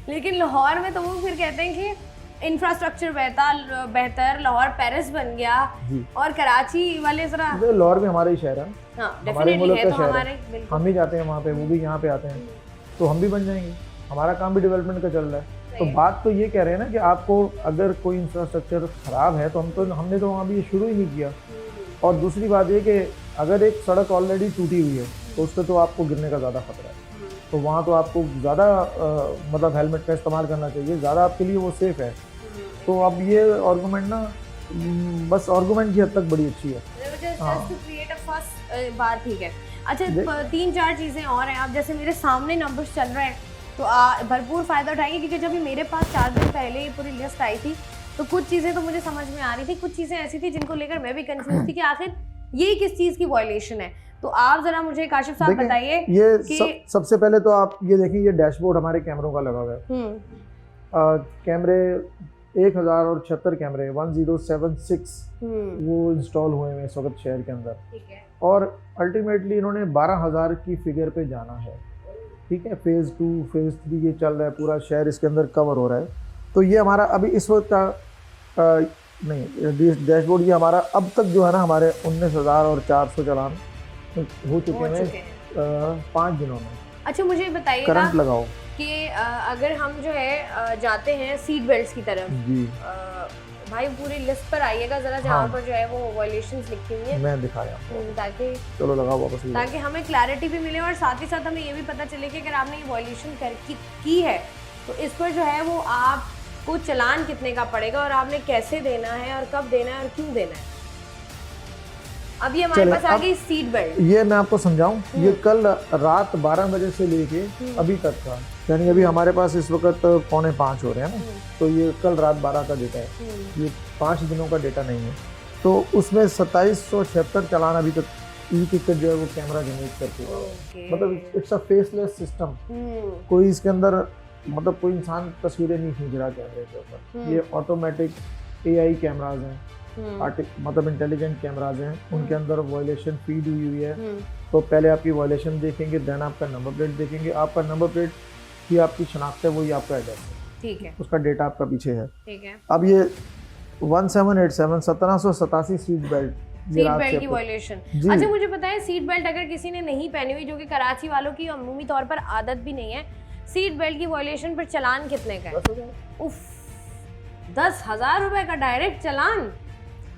लेकिन लाहौर में तो वो फिर कहते हैं कि इंफ्रास्ट्रक्चर बेहतर, लाहौर पेरिस बन गया, और कराची वाले जरा, लाहौर भी हमारा ही शहर है, हमारे मुल्क का शहर है, हम ही जाते हैं वहाँ पे, वो भी यहाँ पे आते हैं, तो हम भी बन जाएंगे। हमारा काम भी डेवलपमेंट का चल रहा है। तो बात तो ये कह रहे हैं ना कि आपको अगर कोई इंफ्रास्ट्रक्चर खराब है तो हमने तो वहाँ भी ये शुरू ही नहीं किया। और दूसरी बात ये कि अगर एक सड़क ऑलरेडी टूटी हुई है तो उस पर तो आपको गिरने का ज़्यादा खतरा है, तो वहाँ तो आपको ज़्यादा मतलब हेलमेट का इस्तेमाल करना चाहिए, ज़्यादा आपके लिए वो सेफ़ है। तो अब ये आर्गूमेंट ना बस आर्गूमेंट की हद तक बड़ी अच्छी है। just to create a fuss, बात ठीक है। अच्छा 3-4 चीज़ें और हैं। आप जैसे मेरे सामने नंबर्स चल रहे हैं तो भरपूर फ़ायदा उठाएंगे, क्योंकि जब मेरे पास 4 दिन पहले ये पूरी लिस्ट आई थी तो कुछ चीज़ें तो मुझे समझ में आ रही थी, कुछ चीज़ें ऐसी थी जिनको लेकर मैं भी कंफ्यूज थी कि आखिर ये किस चीज़ की वायलेशन है। तो आप ज़रा मुझे काशिफ साहब बताइए ये कि सबसे पहले तो आप ये देखिए, ये डैशबोर्ड हमारे कैमरों का लगा हुआ है। कैमरे 1076 कैमरे 1076 वो इंस्टॉल हुए हैं इस वक्त शहर के अंदर, ठीक है। और अल्टीमेटली इन्होंने 12,000 की फिगर पे जाना है, ठीक है। फेज़ 2 फेज़ 3 ये चल रहा है, पूरा शहर इसके अंदर कवर हो रहा है। तो ये हमारा अभी इस वक्त का नहीं डैशबोर्ड, ये हमारा अब तक जो है ना हमारे 19,400 चालान हो चुके हैं 5 दिनों में। अच्छा मुझे बताइए करंट लगाओ कि अगर हम जो है जाते हैं सीट बेल्ट्स की तरफ जी, भाई पूरी लिस्ट पर आइएगा जरा, जहाँ पर जो है वो वायलेशंस लिखी हुई है, मैं दिखा रहा हूँ ताकि चलो लगाओ वापस, ताकि हमें क्लैरिटी भी मिले और साथ ही साथ हमें ये भी पता चले कि अगर आपने ये वायलेशन की है तो इस पर जो है वो आपको चालान कितने का पड़ेगा और आपने कैसे देना है और कब देना है और क्यों देना है। अब ये हमारे पास आ गई सीट बेल्ट। ये मैं आपको समझाऊं, ये कल रात 12 बजे से लेके अभी तक का, यानी अभी हमारे पास इस वक्त 4:45 हो रहे हैं ना, तो ये कल रात 12 का डेटा है, ये 5 दिनों का डेटा नहीं है। तो उसमें 2776 चालान अभी तक ई टिकट जो है वो कैमरा जनरेट करते हैं। मतलब इट्स अ फेसलेस सिस्टम, कोई इसके अंदर मतलब कोई इंसान तस्वीरें नहीं खींच रहा कैमरे के ऊपर। ये ऑटोमेटिक AI कैमराज हैं, मतलब इंटेलिजेंट कैमराज हैं, उनके अंदर वायलेशन फीड हुई है। तो पहले आपकी वायलेशन देखेंगे, देन आपका नंबर प्लेट देखेंगे, आपका नंबर प्लेट की आपकी शनाख्त है, वही आपका एड्रेस है, ठीक है, उसका डेटा आपका पीछे है, ठीक है। अब ये 1787 1787 सीट बेल्ट की वायलेशन। अच्छा मुझे पता है सीट बेल्ट अगर किसी ने नहीं पहनी हुई, जो कि कराची वालों की अमूमी तौर पर आदत भी नहीं है, सीट बेल्ट की वायलेशन पर चालान कितने का है? उफ, 10,000 रुपए का डायरेक्ट चालान।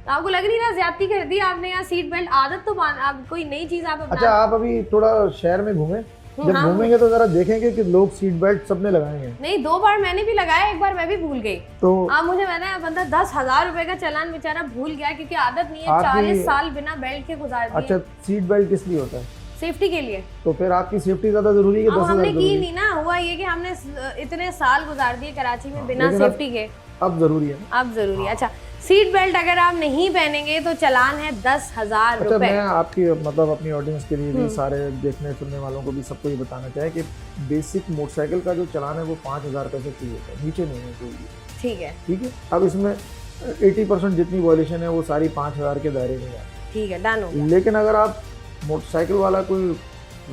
आपको लग नहीं रहा ज्यादती कर दी आपने? यहाँ सीट बेल्ट आदत तो आप कोई नई चीज आप अपना। अच्छा आप अभी थोड़ा शहर में घूमे, जब घूमेंगे तो जरा देखेंगे कि लोग सीट बेल्ट सबने लगाएंगे। नहीं 2 बार मैंने भी लगाया, एक बार मैं भी भूल गई। तो आप मुझे बताया बंदा 10,000 रुपए का चालान बेचारा भूल गया क्योंकि आदत नहीं है, 40 साल बिना बेल्ट के गुजार दिए। अच्छा सीट बेल्ट किस लिए होता है? सेफ्टी के लिए। तो फिर आपकी सेफ्टी ज्यादा जरूरी है। अब हमने की नहीं ना, हुआ ये कि हमने इतने साल गुजार दिए कराची में बिना सेफ्टी के। अब जरूरी है, अब जरूरी है। अच्छा सीट बेल्ट अगर आप नहीं पहनेंगे तो चालान है 10,000 रुपए। मैं आपकी मतलब अपनी ऑडियंस के लिए भी, सारे देखने सुनने वालों को भी सबको ये बताना चाहे कि बेसिक मोटरसाइकिल का जो चालान है वो 5,000 रुपए से शुरू होता है, नीचे नहीं है कोई। ठीक है, ठीक है। अब इसमें 80% जितनी वॉल्यूशन है वो सारी 5,000 के दायरे में है। ठीक है, डन हो गया। लेकिन अगर आप मोटरसाइकिल वाला कोई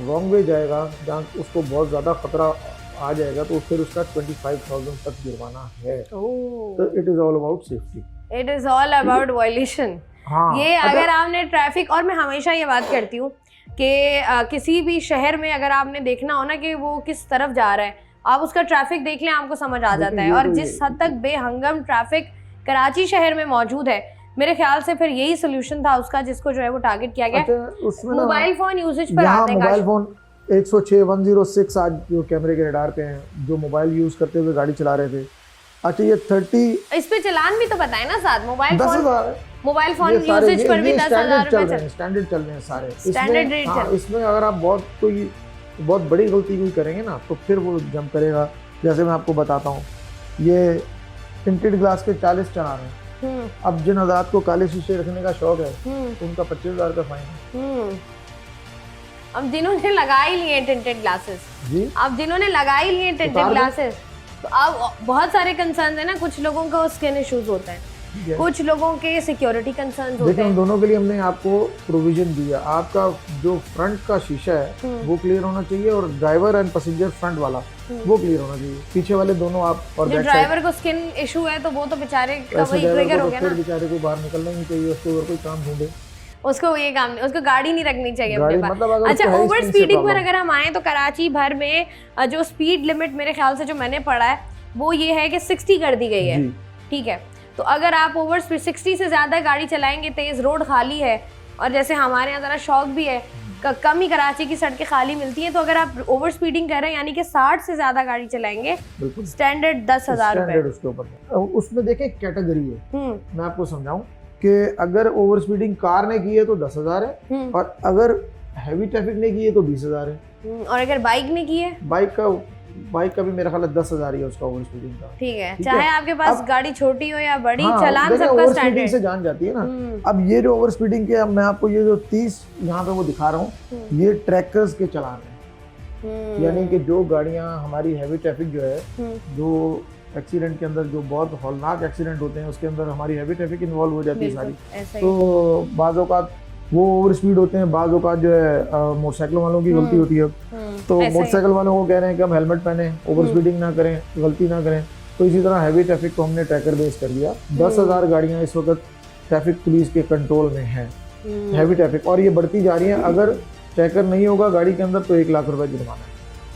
रॉन्ग वे जाएगा जहाँ उसको बहुत ज़्यादा खतरा आ जाएगा तो फिर उसका 25,000 तक जुर्माना है। तो it is all about safety, it is all about violation. हाँ, ये अगर आपने ट्रैफिक, और मैं हमेशा ये बात करती हूँ कि किसी भी शहर में अगर आपने देखना हो ना कि वो किस तरफ जा रहा है, आप उसका ट्रैफिक देख लें, आपको समझ आ जाता है। और जिस हद तक बेहंगम ट्रैफिक कराची शहर में मौजूद है, मेरे ख्याल से फिर यही सोल्यूशन था उसका जिसको जो है वो टारगेट किया गया। मोबाइल फोन यूजेज पर आते हैं। मोबाइल फोन 106 आज जो कैमरे के रडार पे हैं, जो मोबाइल यूज करते हुए गाड़ी चला रहे थे। अच्छा ये 30 इस पे चालान भी तो बताए ना साथ। मोबाइल फोन यूजेज पर भी 10,000 रुपए स्टैंडर्ड चल रहे हैं सारे स्टैंडर्ड रेट। इसमें अगर आप बहुत बड़ी गलती कोई करेंगे ना तो फिर वो जंप करेगा। जैसे मैं आपको बताता हूँ, ये टिंटेड ग्लास के 40 चालान है। अब जिन हज़रात को काले शीशे रखने का शौक है उनका 25,000 का फाइन है। अब जिन्होंने लगा ही लिए टिंटेड ग्लासेस जी, अब जिन्होंने लगा ही लिए टिंटेड ग्लासेस, तो अब बहुत सारे कंसर्न है ना। कुछ लोगों को स्किन इश्यूज होते हैं, कुछ लोगों के सिक्योरिटी कंसर्न होते हैं। दोनों के लिए हमने आपको प्रोविजन दिया। आपका जो फ्रंट का शीशा है वो क्लियर होना चाहिए और ड्राइवर एंड पैसेंजर फ्रंट वाला वो क्लियर होना चाहिए। पीछे वाले दोनों आप, और जो ड्राइवर को स्किन इशू है तो वो तो बेचारे का वही ट्रिगर हो गया ना। बेचारे को बाहर निकलना नहीं चाहिए, उसको कोई काम ढूंढे, उसको ये काम नहीं, उसको गाड़ी नहीं रखनी चाहिए अपने पास। मतलब अच्छा ओवर स्पीडिंग पर अगर हम आए तो कराची भर में जो स्पीड लिमिट मेरे ख्याल से जो मैंने पढ़ा है वो ये है कि 60 कर दी गई है। ठीक है, तो अगर आप ओवर स्पीड 60 से ज़्यादा गाड़ी चलाएंगे, तेज़ रोड खाली है, और जैसे हमारे यहाँ ज़रा शौक भी है कम ही कराची की सड़कें खाली मिलती हैं। तो अगर आप ओवर स्पीडिंग कर रहे हैं यानी कि 60 से ज्यादा गाड़ी चलाएंगे, बिल्कुल स्टैंडर्ड 10,000 रुपए। उसके ऊपर उसमें देखें कैटेगरी है, मैं आपको समझाऊं कि अगर ओवर स्पीडिंग कार ने की है तो 10,000 है, और अगर हैवी ट्रैफिक ने की है तो 20,000 है, और अगर बाइक ने की है, बाइक का भी मेरा ख्याल है 10,000 ही है उसका ओवर स्पीडिंग का। ठीक है, चाहे आपके पास गाड़ी छोटी हो या बड़ी, हाँ, चालान सबका ओवर स्टैंडर्ड स्पीडिंग से जान जाती है ना। अब ये जो ओवर स्पीडिंग के, अब मैं आपको ये जो 30 यहाँ पे वो दिखा रहा हूँ, ये ट्रैकर्स के चलान है, यानी कि जो गाड़ियाँ हमारी हैवी ट्रैफिक जो है, जो एक्सीडेंट के अंदर जो बहुत हौलनाक एक्सीडेंट होते हैं उसके अंदर हमारी हैवी ट्रैफिक इन्वॉल्व हो जाती है सारी। तो बाज़ औक़ात वो ओवर स्पीड होते हैं, बाज़ औक़ात जो है मोटरसाइकिल वालों की गलती होती है। तो मोटरसाइकिल वालों को कह रहे हैं कि हम हेलमेट पहने, ओवर स्पीडिंग ना करें, गलती ना करें। तो इसी तरह हैवी ट्रैफिक को हमने ट्रैकर बेस कर दिया। 10,000 गाड़ियाँ इस वक्त ट्रैफिक पुलिस के कंट्रोल में हैं, हैवी ट्रैफिक, और ये बढ़ती जा रही है। अगर ट्रैकर नहीं होगा गाड़ी के अंदर तो 1 लाख रुपए जुर्माना है।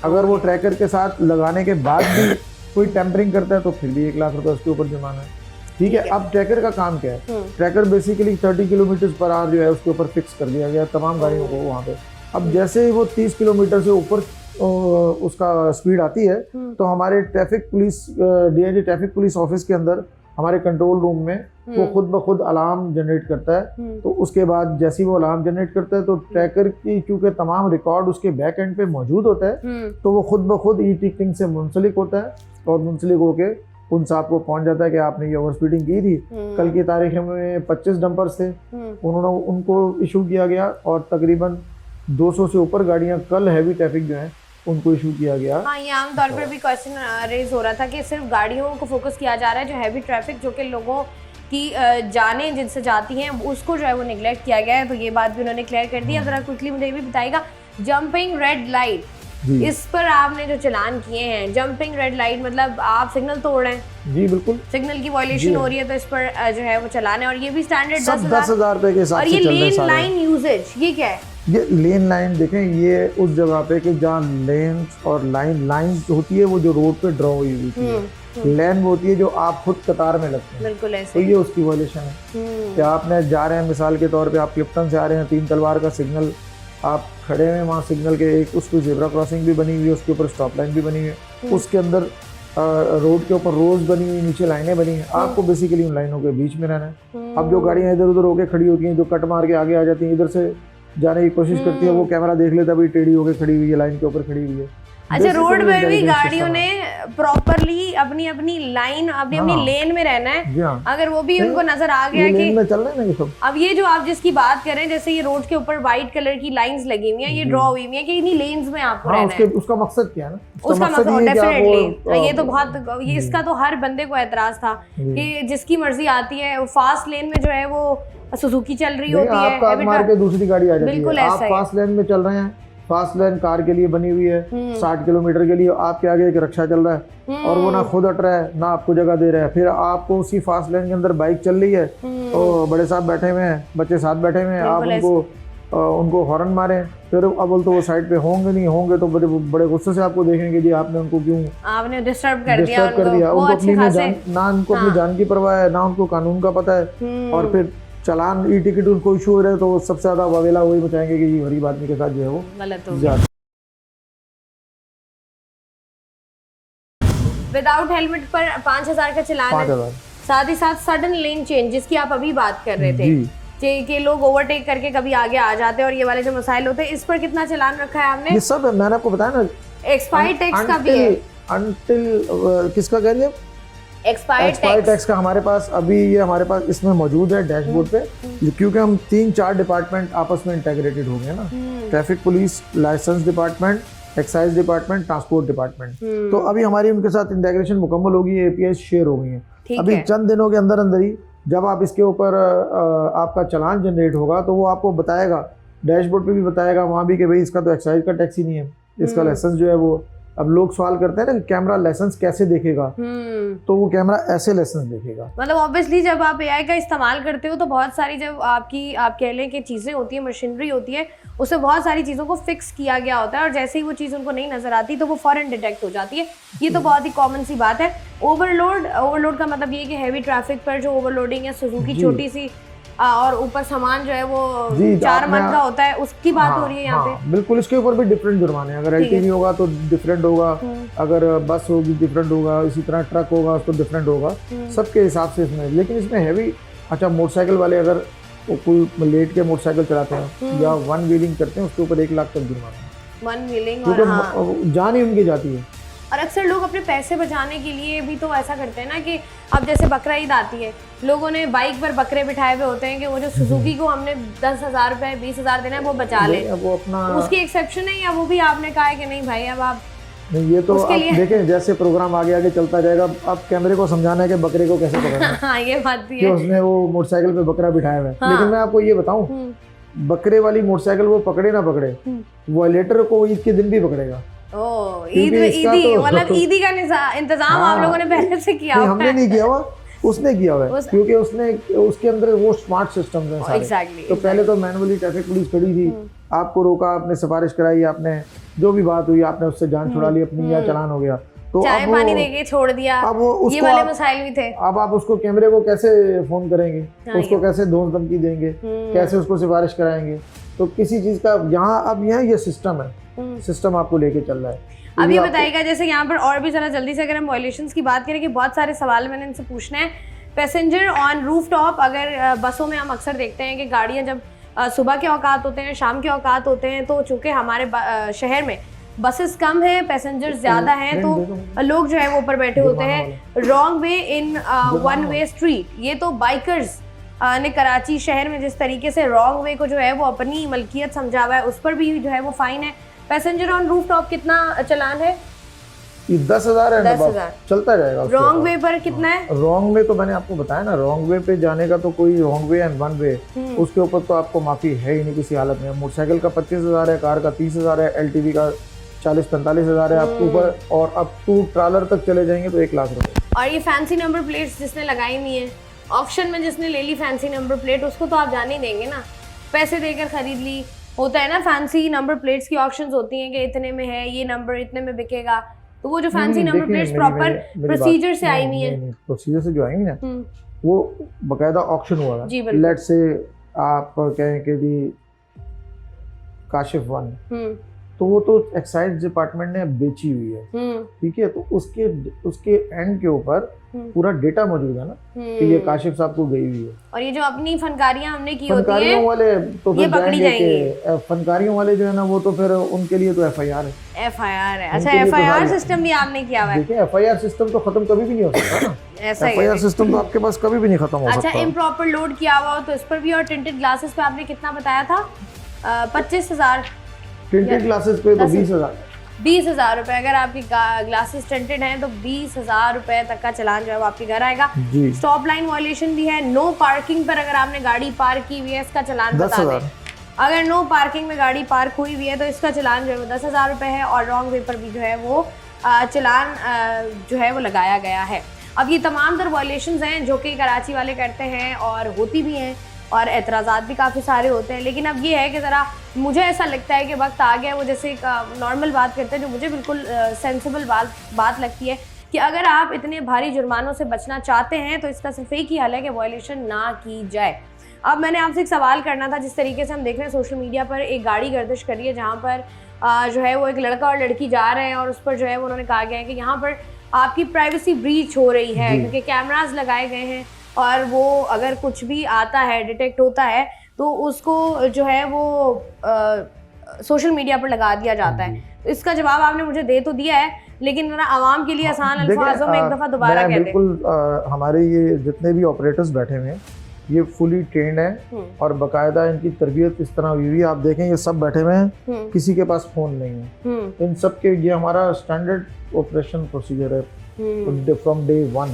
अगर वो ट्रैकर के साथ लगाने के बाद भी कोई टेम्परिंग करता है तो फिर भी 1 लाख रुपए उसके ऊपर जुर्माना है। ठीक है, अब ट्रैकर का काम क्या है? Tracker basically 30 kilometre per hour जो है उसके ऊपर फिक्स कर दिया गया तमाम गाड़ियों को वहाँ पे। अब जैसे ही वो 30 किलोमीटर से ऊपर उसका स्पीड आती है तो हमारे traffic police DIG traffic police office के अंदर हमारे कंट्रोल रूम में वो खुद ब खुद अलार्म जनरेट करता है। तो उसके बाद जैसे ही वो अलार्म जनरेट करता है तो ट्रैकर की क्योंकि तमाम रिकॉर्ड उसके बैक एंड पे मौजूद होता है, तो वो खुद ब खुद ई टिकटिंग से मुंसलिक होता है, और मुंसलिक होके उन साहब को पहुंच जाता है कि आपने ये ओवर स्पीडिंग की थी। कल की तारीख में 25 डंपर्स थे, उनको इशू किया गया, और तकरीबन 200 से ऊपर गाड़ियां कल हैवी ट्रैफिक जो है उनको इशू किया गया। हाँ, ये आम तौर पर भी क्वेश्चन रेज हो रहा था कि सिर्फ गाड़ियों को फोकस किया जा रहा है, जो हैवी ट्रैफिक जो कि लोगों की जानें जिनसे जाती हैं उसको जो है वो निगलेक्ट किया गया है। तो ये बात भी उन्होंने क्लियर कर दी। अब जरा क्विकली मुझे ये भी बताइएगा, जंपिंग रेड लाइट, इस पर आपने जो चालान किए हैं, जंपिंग रेड लाइट मतलब आप सिग्नल तोड़ रहे हैं? जी बिल्कुल, सिग्नल की वायलेशन हो रही है तो इस पर जो है वो चालान है, और ये भी स्टैंडर्ड 10,000 रुपए के हिसाब से चल रहा है। और ये लेन लाइन यूजेज, ये क्या है? ये लेन लाइन देखें, ये उस जगह पे कि जहाँ लेन्स और लाइन होती है वो जो रोड पे ड्रॉ हुई होती है। लेन वो होती है जो आप खुद कतार में लगते हैं, बिल्कुल ऐसे। तो ये उसकी वायलेशन है कि आपने जा रहे हैं, मिसाल के तौर पे आप क्लिफ्टन से आ रहे हैं, 3 तलवार का सिग्नल आप खड़े हैं, वहाँ सिग्नल के एक उस पर जेब्रा क्रॉसिंग भी बनी हुई है, उसके ऊपर स्टॉप लाइन भी बनी हुई है, उसके अंदर रोड के ऊपर रोज बनी हुई, नीचे लाइनें बनी हैं, आपको बेसिकली उन लाइनों के बीच में रहना है। अब जो गाड़ियाँ इधर उधर होकर खड़ी होती हैं, जो कट मार के आगे आ जाती हैं, इधर से जाने की कोशिश करती है, वो कैमरा देख लेता है भाई टेढ़ी होकर खड़ी हुई है, लाइन के ऊपर खड़ी हुई है। अच्छा, रोड पर भी गाड़ियों ने प्रॉपरली अपनी अपनी लाइन अपनी लेन में रहना है। अगर वो भी उनको नजर आ गया कि में चल रहे हैं ना ये सब। अब ये जो आप जिसकी बात कर रहे हैं, जैसे ये रोड के ऊपर व्हाइट कलर की लाइंस लगी हुई हैं, ये ड्रॉ हुई हुई है कि इन्हीं लेन्स में आपको रहना है। उसका मकसद क्या है ना? उसका मकसद डेफिनेटली ये तो बहुत, ये इसका तो हर बंदे को एतराज था कि जिसकी मर्जी आती है, वो फास्ट लेन में जो है वो सुजुकी चल रही होती है, आपका मार के दूसरी गाड़ी आ जाती है। आप ऐसा फास्ट लेन में चल रहे हैं, फास्ट लेन कार के लिए बनी हुई है 60 किलोमीटर के लिए, आपके आगे एक रक्षा चल रहा है और वो ना खुद हट रहा है ना आपको जगह दे रहा है, फिर आपको उसी फास्ट लेन के अंदर बाइक चल रही है तो बड़े साहब बैठे हुए हैं, बच्चे साथ बैठे हुए हैं, आप उनको हॉर्न मारें, फिर अब बोल तो वो साइड पे होंगे नहीं होंगे तो बड़े गुस्से से आपको देखेंगे जी आपने उनको क्यों आपने डिस्टर्ब कर दिया। उनको अपनी ना उनको अपनी जान की परवाह है, ना उनको कानून का पता है, और फिर चालान ई टिकट उनको इशू हो रहा है तो सबसे ज्यादा वावेला वही बचाएंगे कि ये गरीब आदमी के साथ जो है वो गलत हो गया। विदाउट हेलमेट पर 5,000 का चालान है, साथ ही साथ सडन लेन चेंज जिसकी आप अभी बात कर रहे थे कि लोग ओवरटेक करके कभी आगे आ जाते हैं और ये वाले जो मसाइल होते हैं, इस पर कितना चालान रखा है आपने? ये सब मैंने आपको बताया ना, एक्सपायर्ड टैक्स का भी है। किसका कह रही है? एक्सपायर्ड टैक्स का हमारे पास अभी ये हमारे पास इसमें मौजूद है डैशबोर्ड पे, क्योंकि हम 3-4 डिपार्टमेंट आपस में इंटेग्रेटेड हो गए ना, traffic police, license department, excise department, transport department, तो अभी हमारी उनके साथ इंटेग्रेशन मुकम्मल होगी, एपीआई शेयर हो गई है। अभी चंद दिनों के अंदर अंदर ही जब आप इसके ऊपर आपका चालान जनरेट होगा तो वो आपको बताएगा, डैशबोर्ड पे भी बताएगा वहाँ भी कि भाई इसका तो एक्साइज का टैक्स ही नहीं है, इसका लाइसेंस जो है वो, अब लोग सवाल करते हैं ना कि कैमरा लाइसेंस कैसे देखेगा, तो वो कैमरा ऐसे लाइसेंस देखेगा। मतलब ऑब्वियसली जब आप एआई का इस्तेमाल करते हो तो बहुत सारी जब आप कह लें कि चीज़ें होती है, मशीनरी होती है, उससे बहुत सारी चीज़ों को फिक्स किया गया होता है और जैसे ही वो चीज़ उनको नहीं नजर आती तो वो फौरन डिटेक्ट हो जाती है। ये तो बहुत ही कॉमन सी बात है। ओवरलोड का मतलब ये कि हैवी ट्रैफिक पर जो ओवरलोडिंग है, सुजुकी छोटी सी और ऊपर सामान जो है वो जी, 4 आपने- मन का होता है, उसकी बात हो रही है यहाँ पे। बिल्कुल, इसके ऊपर भी डिफरेंट जुर्माने हैं। अगर ठीक है। एलटीवी होगा तो डिफरेंट होगा, अगर बस होगी डिफरेंट होगा, इसी तरह ट्रक होगा तो डिफरेंट होगा, सबके हिसाब से इसमें। लेकिन इसमें हैवी, अच्छा मोटरसाइकिल वाले अगर वो कोई लेट के मोटरसाइकिल चलाते हैं या वन व्हीलिंग करते हैं, उसके ऊपर 1 लाख तक जुर्माना है, वन व्हीलिंग, और हाँ। क्योंकि जान ही उनकी जाती है। और अक्सर लोग अपने पैसे बचाने के लिए भी तो ऐसा करते हैं ना कि अब जैसे बकरा ईद आती है, लोगों ने बाइक पर बकरे बिठाए हुए होते हैं कि वो जो सुजुकी को हमने 10,000 रुपए 20,000 देना है वो बचा ले, वो अपना उसकी एक्सेप्शन है, या वो भी आपने कहा है कि नहीं भाई अब आप नहीं, ये तो उसके आप लिए- देखें जैसे प्रोग्राम आगे आगे चलता जाएगा, अब कैमरे को समझाना है कि बकरे को कैसे पकड़ना है। हाँ ये बात भी कि है। उसने वो मोटरसाइकिल पे बकरा बिठाया हुआ है। हाँ। लेकिन मैं आपको ये बताऊं, बकरे वाली मोटरसाइकिल वो पकड़े ना पकड़े, वॉयलेटर को ईद के दिन भी पकड़ेगा। ओ, ईद क्योंकि इसका ईदी तो- मतलब ईदी का इंतजाम हाँ। आप लोगों ने पहले से किया नहीं, हुआ हमने है। नहीं किया हुआ, उसने किया हुआ है, उस- क्योंकि उसने उसके अंदर वो स्मार्ट सिस्टम है सारे। Exactly, तो पहले तो मैनुअली ट्रैफिक पुलिस खड़ी थी, आपको रोका, आपने सिफारिश कराई, आपने जो भी बात हुई आपने उससे जान छुड़ा ली अपनी, या चालान हो गया। तो चाय अब पानी वो- देके छोड़ दिया, अब वो ये उसको वाले आप- मसाइल भी थे। अब आप उसको कैमरे को कैसे फोन करेंगे, हाँ, उसको ये- कैसे धोस धमकी देंगे, कैसे उसको सिफारिश कराएंगे। तो किसी चीज का यहाँ अब ये सिस्टम है, सिस्टम आपको लेके चल रहा है। तो अब ये आपको- बताइएगा, जैसे यहाँ पर और भी जरा जल्दी से अगर हम वायलेशंस की बात करें कि बहुत सारे सवाल मैंने इनसे पूछने हैं। पैसेंजर ऑन रूफ टॉप, अगर बसों में हम अक्सर देखते हैं कि गाड़ियाँ जब सुबह के औकात होते हैं, शाम के औकात होते हैं, तो चूंकि हमारे शहर में बसेस कम हैं, पैसेंजर्स ज़्यादा हैं, तो लोग जो है वो ऊपर बैठे होते हैं wrong way in one way street. ये तो बाइकर्स ने कराची शहर में जिस तरीके से रॉन्ग वे को जो है वो अपनी मलकियत समझा हुआ है, उस पर भी जो है वो फाइन है। पैसेंजर ऑन रूफ टॉप कितना चालान है? ये 10,000 है, 10,000 चलता जाएगा। रॉन्ग वे पर कितना है? रॉन्ग वे तो मैंने आपको बताया ना, रॉन्ग वे पे जाने का तो कोई wrong way and one way, उसके ऊपर तो आपको माफी है ही नहीं किसी हालत में। मोटरसाइकिल का 25,000 है, कार का 30,000 है, एलटीवी का 40-45,000 है आपके ऊपर, और अब टू ट्रालर तक चले जाएंगे तो 1 लाख रुपए। और ये फैंसी नंबर प्लेट्स जिसने लगाई हुई है, ऑक्शन में जिसने ले ली फैंसी नंबर प्लेट, उसको तो आप जाने ही देंगे ना, पैसे देकर खरीद ली। होता है ना फैंसी नंबर प्लेट्स की ऑक्शंस होती हैं कि इतने में है ये नंबर, इतने में बिकेगा, तो वो जो fancy number plates proper procedure से आई हुई है, प्रोसीजर से जो आई ना, वो बकायदा ऑक्शन हुआ था। जी, बिल्कुल। लेट से आप कहें कि जी काशिफ वन, तो वो तो एक्साइज डिपार्टमेंट ने बेची हुई है, ठीक है, तो उसके एंड के ऊपर पूरा डेटा मौजूद है ना कि ये काशिफ साहब को गई हुई है। और ये जो अपनी फनकारियां हमने की होती फनकारियों है वाले तो ये फिर पकड़ी जाएंगे कि फनकारियों वाले जो है ना, वो तो फिर उनके लिए तो FIR है। FIR है। उनके अच्छा, लिए तो FIR हाल- सिस्टम भी आपने किया हुआ है? देखिए FIR सिस्टम तो खत्म कभी भी नहीं हो सकता ना। ऐसा ही है। FIR सिस्टम तो आपके पास कभी भी नहीं खत्म हो अच्छा, सकता। इम्प्रॉपर लोड किया हुआ हो तो इस पर भी, और टिंटेड ग्लासेस पे आपने कितना बताया था? 25,000। टिंटेड ग्लासेस पे तो 20,000। 20,000 रुपए, अगर आपकी ग्लासेस टेंटेड हैं तो 20,000 रुपए तक का चालान जो है वो आपके घर आएगा। जी। स्टॉप लाइन वायलेशन भी है। नो पार्किंग पर अगर आपने गाड़ी पार्क की हुई है, इसका चालान बता 10,000। दें। अगर नो पार्किंग में गाड़ी पार्क हुई हुई है तो इसका चालान जो है वो 10,000 रुपए है, और रॉन्ग वे पर भी जो है वो चालान जो है वो लगाया गया है। अब ये तमाम तर वायलेशंस हैं जो कि कराची वाले करते हैं और होती भी हैं, और एतराज़ात भी काफ़ी सारे होते हैं। लेकिन अब ये है कि ज़रा मुझे ऐसा लगता है कि वक्त आ गया, वो जैसे एक नॉर्मल बात करते हैं जो मुझे बिल्कुल सेंसिबल बात लगती है कि अगर आप इतने भारी जुर्मानों से बचना चाहते हैं तो इसका सिर्फ एक ही हल है कि वायलेशन ना की जाए। अब मैंने आपसे एक सवाल करना था, जिस तरीके से हम देख रहे हैं सोशल मीडिया पर एक गाड़ी गर्दिश कर रही है जहाँ पर जो है वो एक लड़का और लड़की जा रहे हैं, और उस पर जो है वो उन्होंने कहा गया है कि यहाँ पर आपकी प्राइवेसी ब्रीच हो रही है, क्योंकि कैमराज लगाए गए हैं और वो अगर कुछ भी आता है, डिटेक्ट होता है, तो उसको जो है वो सोशल मीडिया पर लगा दिया जाता है। तो इसका जवाब आपने मुझे दे तो दिया है, लेकिन ना आवाम के लिए आसान अल्फाजों में एक दफ़ा दोबारा कहते हैं। बिल्कुल हमारे ये जितने भी ऑपरेटर्स बैठे हुए हैं ये फुली ट्रेंड है, और बाकायदा इनकी तरबियत इस तरह हुई हुई है। आप देखें ये सब बैठे हुए हैं, किसी के पास फ़ोन नहीं है। इन सब के ये हमारा स्टैंडर्ड ऑपरेशन प्रोसीजर है फ्रॉम डे 1।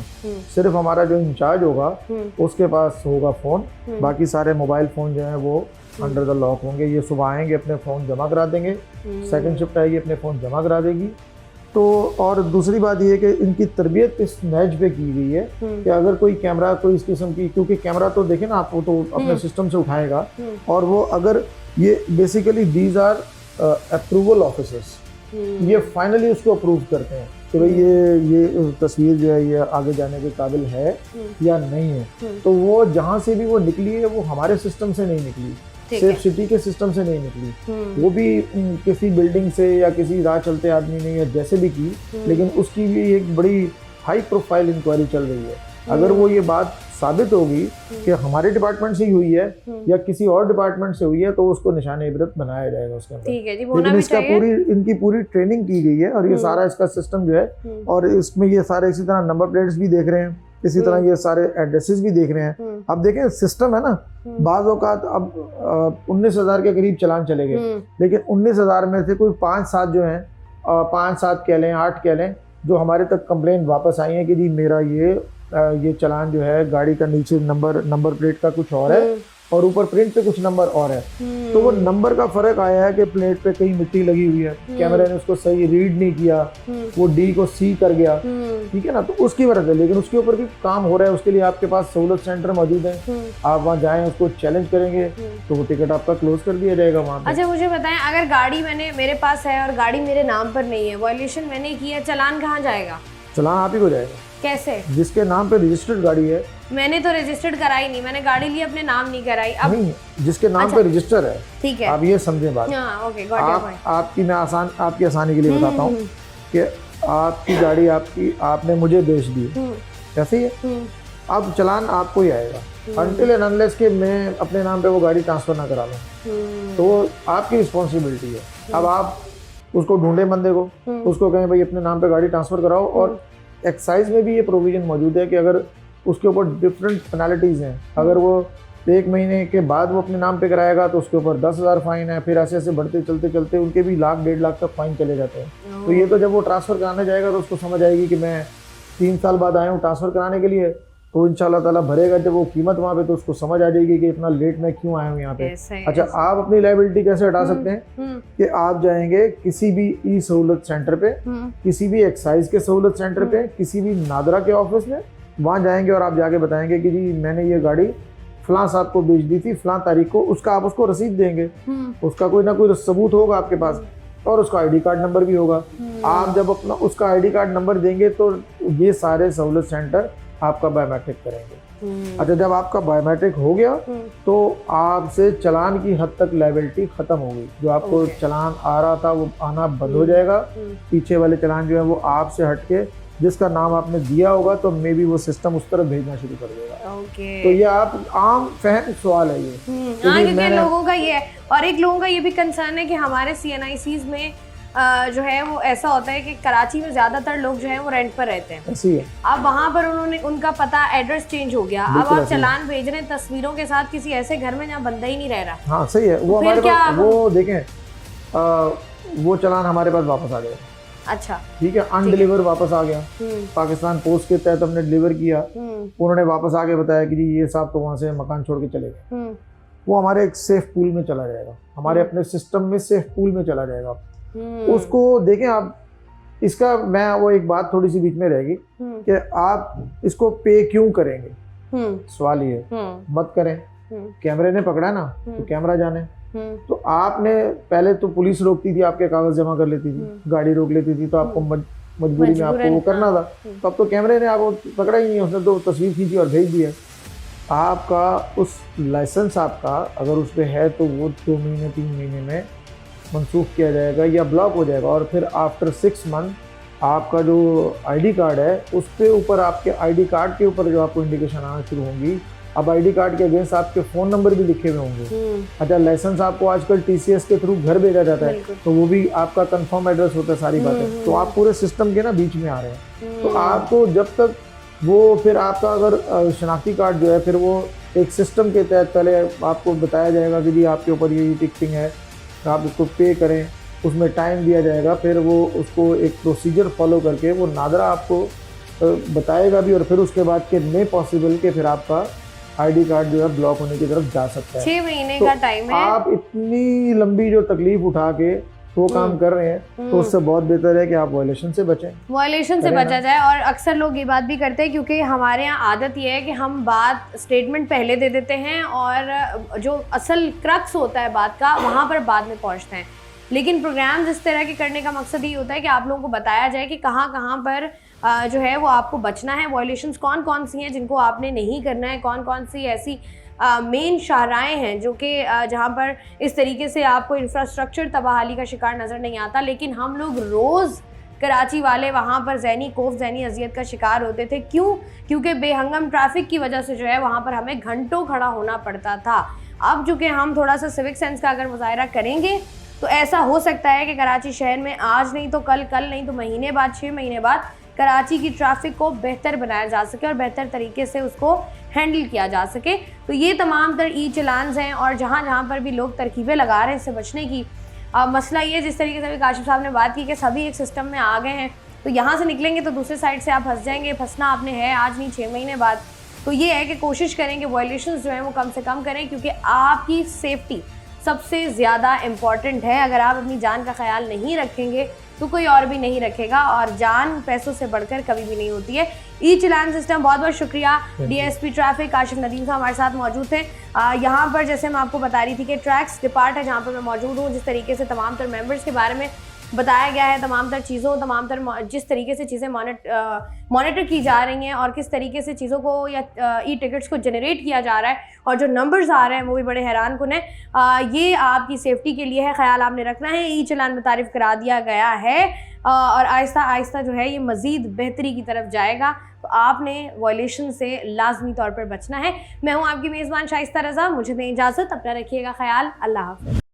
सिर्फ हमारा जो इंचार्ज होगा उसके पास होगा फ़ोन, बाकी सारे मोबाइल फ़ोन जो हैं वो अंडर द लॉक होंगे। ये सुबह आएंगे, अपने फ़ोन जमा करा देंगे, सेकंड शिफ्ट आएगी, अपने फ़ोन जमा करा देगी। तो और दूसरी बात ये है कि इनकी तरबियत इस नहज पे की गई है कि अगर कोई कैमरा कोई इस किस्म की, क्योंकि कैमरा तो देखें ना आप, वो तो अपने सिस्टम से उठाएगा, और वो अगर ये basically these are approval officers, ये फाइनली उसको अप्रूव करते हैं। कि भाई ये तस्वीर जो है ये आगे जाने के काबिल है या नहीं है। तो वो जहाँ से भी वो निकली है वो हमारे सिस्टम से नहीं निकली, सेफ सिटी के सिस्टम से नहीं निकली, वो भी किसी बिल्डिंग से या किसी राह चलते आदमी ने या जैसे भी की, लेकिन उसकी भी एक बड़ी हाई प्रोफाइल इंक्वायरी चल रही है। अगर वो ये बात साबित होगी कि हमारे डिपार्टमेंट से ही हुई है या किसी और डिपार्टमेंट से हुई है तो उसको निशाने इबरत बनाया जाएगा उसके अंदर। ठीक है जी, लेकिन इसका इनकी पूरी ट्रेनिंग की गई है और ये सारा इसका सिस्टम जो है और इसमें ये सारे इसी तरह नंबर प्लेट्स भी देख रहे हैं, इसी तरह ये सारे एड्रेसेस भी देख रहे हैं। अब देखें सिस्टम है ना, बाज़ औक़ात अब 19,000 के करीब चालान चले गए, लेकिन 19,000 में से कोई 5-7 जो हैं 5-7 कह लें 8 कह लें जो हमारे तक कंप्लेंट वापस आई है कि जी मेरा ये चालान जो है गाड़ी का नीचे नंबर प्लेट का कुछ और है और ऊपर प्रिंट पे कुछ नंबर और है, तो वो नंबर का फर्क आया है कि प्लेट पे कहीं मिट्टी लगी हुई है, कैमरे ने उसको सही रीड नहीं किया, वो डी को सी कर गया, ठीक है ना, तो उसकी वजह से। लेकिन उसके ऊपर भी काम हो रहा है, उसके लिए आपके पास सहूलत सेंटर मौजूद है, आप वहाँ जाएं, उसको चैलेंज करेंगे तो वो टिकट आपका क्लोज कर दिया जाएगा वहाँ पे। अच्छा मुझे बताएं, अगर गाड़ी मेरे पास है और गाड़ी मेरे नाम पर नहीं है, वायलेशन मैंने की है, चालान कहाँ जाएगा? चालान आप ही को जाएगा। कैसे? जिसके नाम पे रजिस्टर्ड गाड़ी है। मैंने तो रजिस्टर्ड कराई नहीं, मैंने गाड़ी ली अपने नाम नहीं कराई। अब नहीं, जिसके नाम पे रजिस्टर है, ठीक है, आप ये समझे बात। ओके, आपकी मैं आपकी आसानी के लिए बताता हूँ कि आपकी गाड़ी आपने मुझे बेच दी, ऐसे ही है, अब चालान आपको ही आएगा अनटिल एंड अनलेस के मैं अपने नाम पे वो गाड़ी ट्रांसफर ना करा लूँ, तो आपकी रिस्पॉन्सिबिलिटी है। अब आप उसको ढूंढे बंदे को, उसको कहें भाई अपने नाम पे गाड़ी ट्रांसफर कराओ, और एक्साइज में भी ये प्रोविजन मौजूद है कि अगर उसके ऊपर डिफरेंट पेनल्टीज हैं, अगर वो 1 महीने के बाद वो अपने नाम पे कराएगा तो उसके ऊपर 10,000 फाइन है, फिर ऐसे ऐसे बढ़ते चलते उनके भी 1,00,000 1.5 लाख तक फाइन चले जाते हैं। तो ये तो जब वो ट्रांसफ़र कराने जाएगा तो उसको समझ आएगी कि मैं 3 साल बाद आया हूँ ट्रांसफ़र कराने के लिए, तो इंशाल्लाह ताला भरेगा जब वो कीमत वहाँ पे, तो उसको समझ आ जाएगी कि इतना लेट मैं क्यों आया हूँ यहाँ पे। अच्छा, आप अपनी लायबिलिटी कैसे हटा सकते हैं कि आप जाएंगे किसी भी ई सहूलत सेंटर पे, किसी भी एक्साइज के सहूलत सेंटर पे, किसी भी नादरा के ऑफिस में, वहाँ जाएंगे और आप जाके बताएंगे कि जी मैंने ये गाड़ी फलां साहब को बेच दी थी फलां तारीख को, उसका आप उसको रसीद देंगे, उसका कोई ना कोई सबूत होगा आपके पास और उसका आईडी कार्ड नंबर भी होगा। आप जब अपना उसका आईडी कार्ड नंबर देंगे तो ये सारे सहूलत सेंटर आपका बायोमेट्रिक करेंगे। अच्छा, जब आपका बायोमेट्रिक हो गया तो आपसे चालान की हद तक लायबिलिटी खत्म हो गई। जो आपको चालान आ रहा था वो आना बंद हो जाएगा, पीछे वाले चालान जो है वो आपसे हटके जिसका नाम आपने दिया होगा तो मे बी वो सिस्टम उस तरफ भेजना शुरू कर देगा। तो ये आप आम फहम सवाल है ये, क्योंकि लोगों का ये है, और एक लोगों का ये भी कंसर्न है कि हमारे CNICs में जो है वो ऐसा होता है कि कराची में ज्यादातर लोग जो है वो रेंट पर रहते हैं। ऐसी है। अब वहाँ पर उनका पता एड्रेस चेंज हो गया, अब आप चालान भेज रहे हैं तस्वीरों के साथ किसी ऐसे घर में जहाँ बंदा ही नहीं रह रहा। हाँ सही है, वो हमारे पास वो देखें वो चालान हमारे पास वापस आ गया। अच्छा ठीक है, अनडिलीवर वापस आ गया, पाकिस्तान पोस्ट के तहत हमने डिलीवर किया, उन्होंने वापस आके बताया कि जी ये साहब तो वहाँ से मकान छोड़ के चले गए। वो हमारे एक सेफ पूल में चला जाएगा, हमारे अपने सिस्टम में सेफ पूल में चला जाएगा। उसको देखें आप, इसका मैं वो एक बात थोड़ी सी बीच में रहेगी कि आप इसको पे क्यों करेंगे, सवाल ये मत करें। कैमरे ने पकड़ा ना तो कैमरा जाने, तो आपने पहले तो पुलिस रोकती थी, आपके कागज जमा कर लेती थी, गाड़ी रोक लेती थी, तो आपको मजबूरी में आपको वो करना था। तो अब तो कैमरे ने आपको पकड़ा ही नहीं, उसने तो तस्वीर खींची और भेज दिया। आपका उस लाइसेंस आपका अगर उस पर है तो वो 2 महीने 3 महीने में मनसूख किया जाएगा या ब्लॉक हो जाएगा, और फिर आफ्टर 6 मंथ आपका जो आईडी कार्ड है उस पे ऊपर आपके आईडी कार्ड के ऊपर जो आपको इंडिकेशन आना शुरू होंगी। अब आईडी कार्ड के अगेंस्ट आपके फ़ोन नंबर भी लिखे हुए होंगे। अच्छा, लाइसेंस आपको आजकल TCS के थ्रू घर भेजा जाता है, तो वो भी आपका कंफर्म एड्रेस होता है, सारी बातें। तो आप पूरे सिस्टम के ना बीच में आ रहे हैं, तो आपको जब तक वो फिर आपका अगर शनाख्ती कार्ड जो है फिर वो एक सिस्टम के तहत पहले आपको बताया जाएगा कि जी आपके ऊपर ये टिकटिंग है, आप उसको पे करें, उसमें टाइम दिया जाएगा, फिर वो उसको एक प्रोसीजर फॉलो करके वो नादरा आपको बताएगा भी, और फिर उसके बाद के मे पॉसिबल के फिर आपका आईडी कार्ड जो है ब्लॉक होने की तरफ जा सकता है। 6 महीने का टाइम है। आप इतनी लंबी जो तकलीफ उठा के वो काम कर रहे हैं तो उससे बहुत बेहतर है कि आप वायलेशन से बचें, वायलेशन से बचा जाए। और अक्सर लोग ये बात भी करते हैं, क्योंकि हमारे यहाँ आदत ये है कि हम बात स्टेटमेंट पहले दे देते हैं और जो असल क्रक्स होता है बात का वहाँ पर बाद में पहुँचते हैं। लेकिन प्रोग्राम्स इस तरह के करने का मकसद ये होता है कि आप लोगों को बताया जाए कि कहाँ कहाँ पर जो है वो आपको बचना है, वॉयलेशंस कौन कौन सी हैं जिनको आपने नहीं करना है, कौन कौन सी ऐसी मेन शाहराएँ हैं जो कि जहाँ पर इस तरीके से आपको इंफ्रास्ट्रक्चर तबाहाली का शिकार नज़र नहीं आता। लेकिन हम लोग रोज़ कराची वाले वहाँ पर ज़हनी खौफ, ज़हनी अजियत का शिकार होते थे। क्यों? क्योंकि बेहंगम ट्रैफिक की वजह से जो है वहाँ पर हमें घंटों खड़ा होना पड़ता था। अब चूँकि हम थोड़ा सा सिविक सेंस का अगर मुजाहरा करेंगे तो ऐसा हो सकता है कि कराची शहर में आज नहीं तो कल, कल नहीं तो महीने बाद, 6 महीने बाद कराची की ट्रैफिक को बेहतर बनाया जा सके और बेहतर तरीके से उसको हैंडल किया जा सके। तो ये तमाम तर ई चलान्स हैं और जहाँ जहाँ पर भी लोग तरकीबें लगा रहे हैं इससे बचने की। मसला ये जिस तरीके से भी काशिफ साहब ने बात की कि सभी एक सिस्टम में आ गए हैं, तो यहाँ से निकलेंगे तो दूसरे साइड से आप फंस जाएंगे। फंसना आपने है आज नहीं 6 महीने बाद। तो ये है कि कोशिश करें कि वायलेशंस जो हैं वो कम से कम करें, क्योंकि आपकी सेफ्टी सबसे ज़्यादा इम्पॉर्टेंट है। अगर आप अपनी जान का ख्याल नहीं रखेंगे तो कोई और भी नहीं रखेगा, और जान पैसों से बढ़कर कभी भी नहीं होती है। ई चलान सिस्टम, बहुत बहुत शुक्रिया। डीएसपी ट्रैफिक काशिफ नदीम साहब हमारे साथ मौजूद थे। यहाँ पर जैसे मैं आपको बता रही थी कि ट्रैक्स डिपार्ट है जहाँ पर मैं मौजूद हूँ, जिस तरीके से तमाम तर मेंबर्स के बारे में बताया गया है, तमाम तर चीज़ों, तमाम तर जिस तरीके से चीज़ें मॉनिटर की जा रही हैं और किस तरीके से चीज़ों को या ई टिकट्स को जनरेट किया जा रहा है और जो नंबर्स आ रहे हैं वो भी बड़े हैरान कुन है। ये आपकी सेफ्टी के लिए है, ख्याल आपने रखना है। ई चलान में तारीफ़ करा दिया गया है और आहिस्ता आहिस्ता जो है ये मज़ीद बेहतरी की तरफ जाएगा। तो आपने वायलेशन से लाजमी तौर पर बचना है। मैं हूँ आपकी मेज़बान शाइस्ता रज़ा, मुझे दें इजाज़त, अपना रखिएगा ख्याल। अल्लाह हाफ़िज़।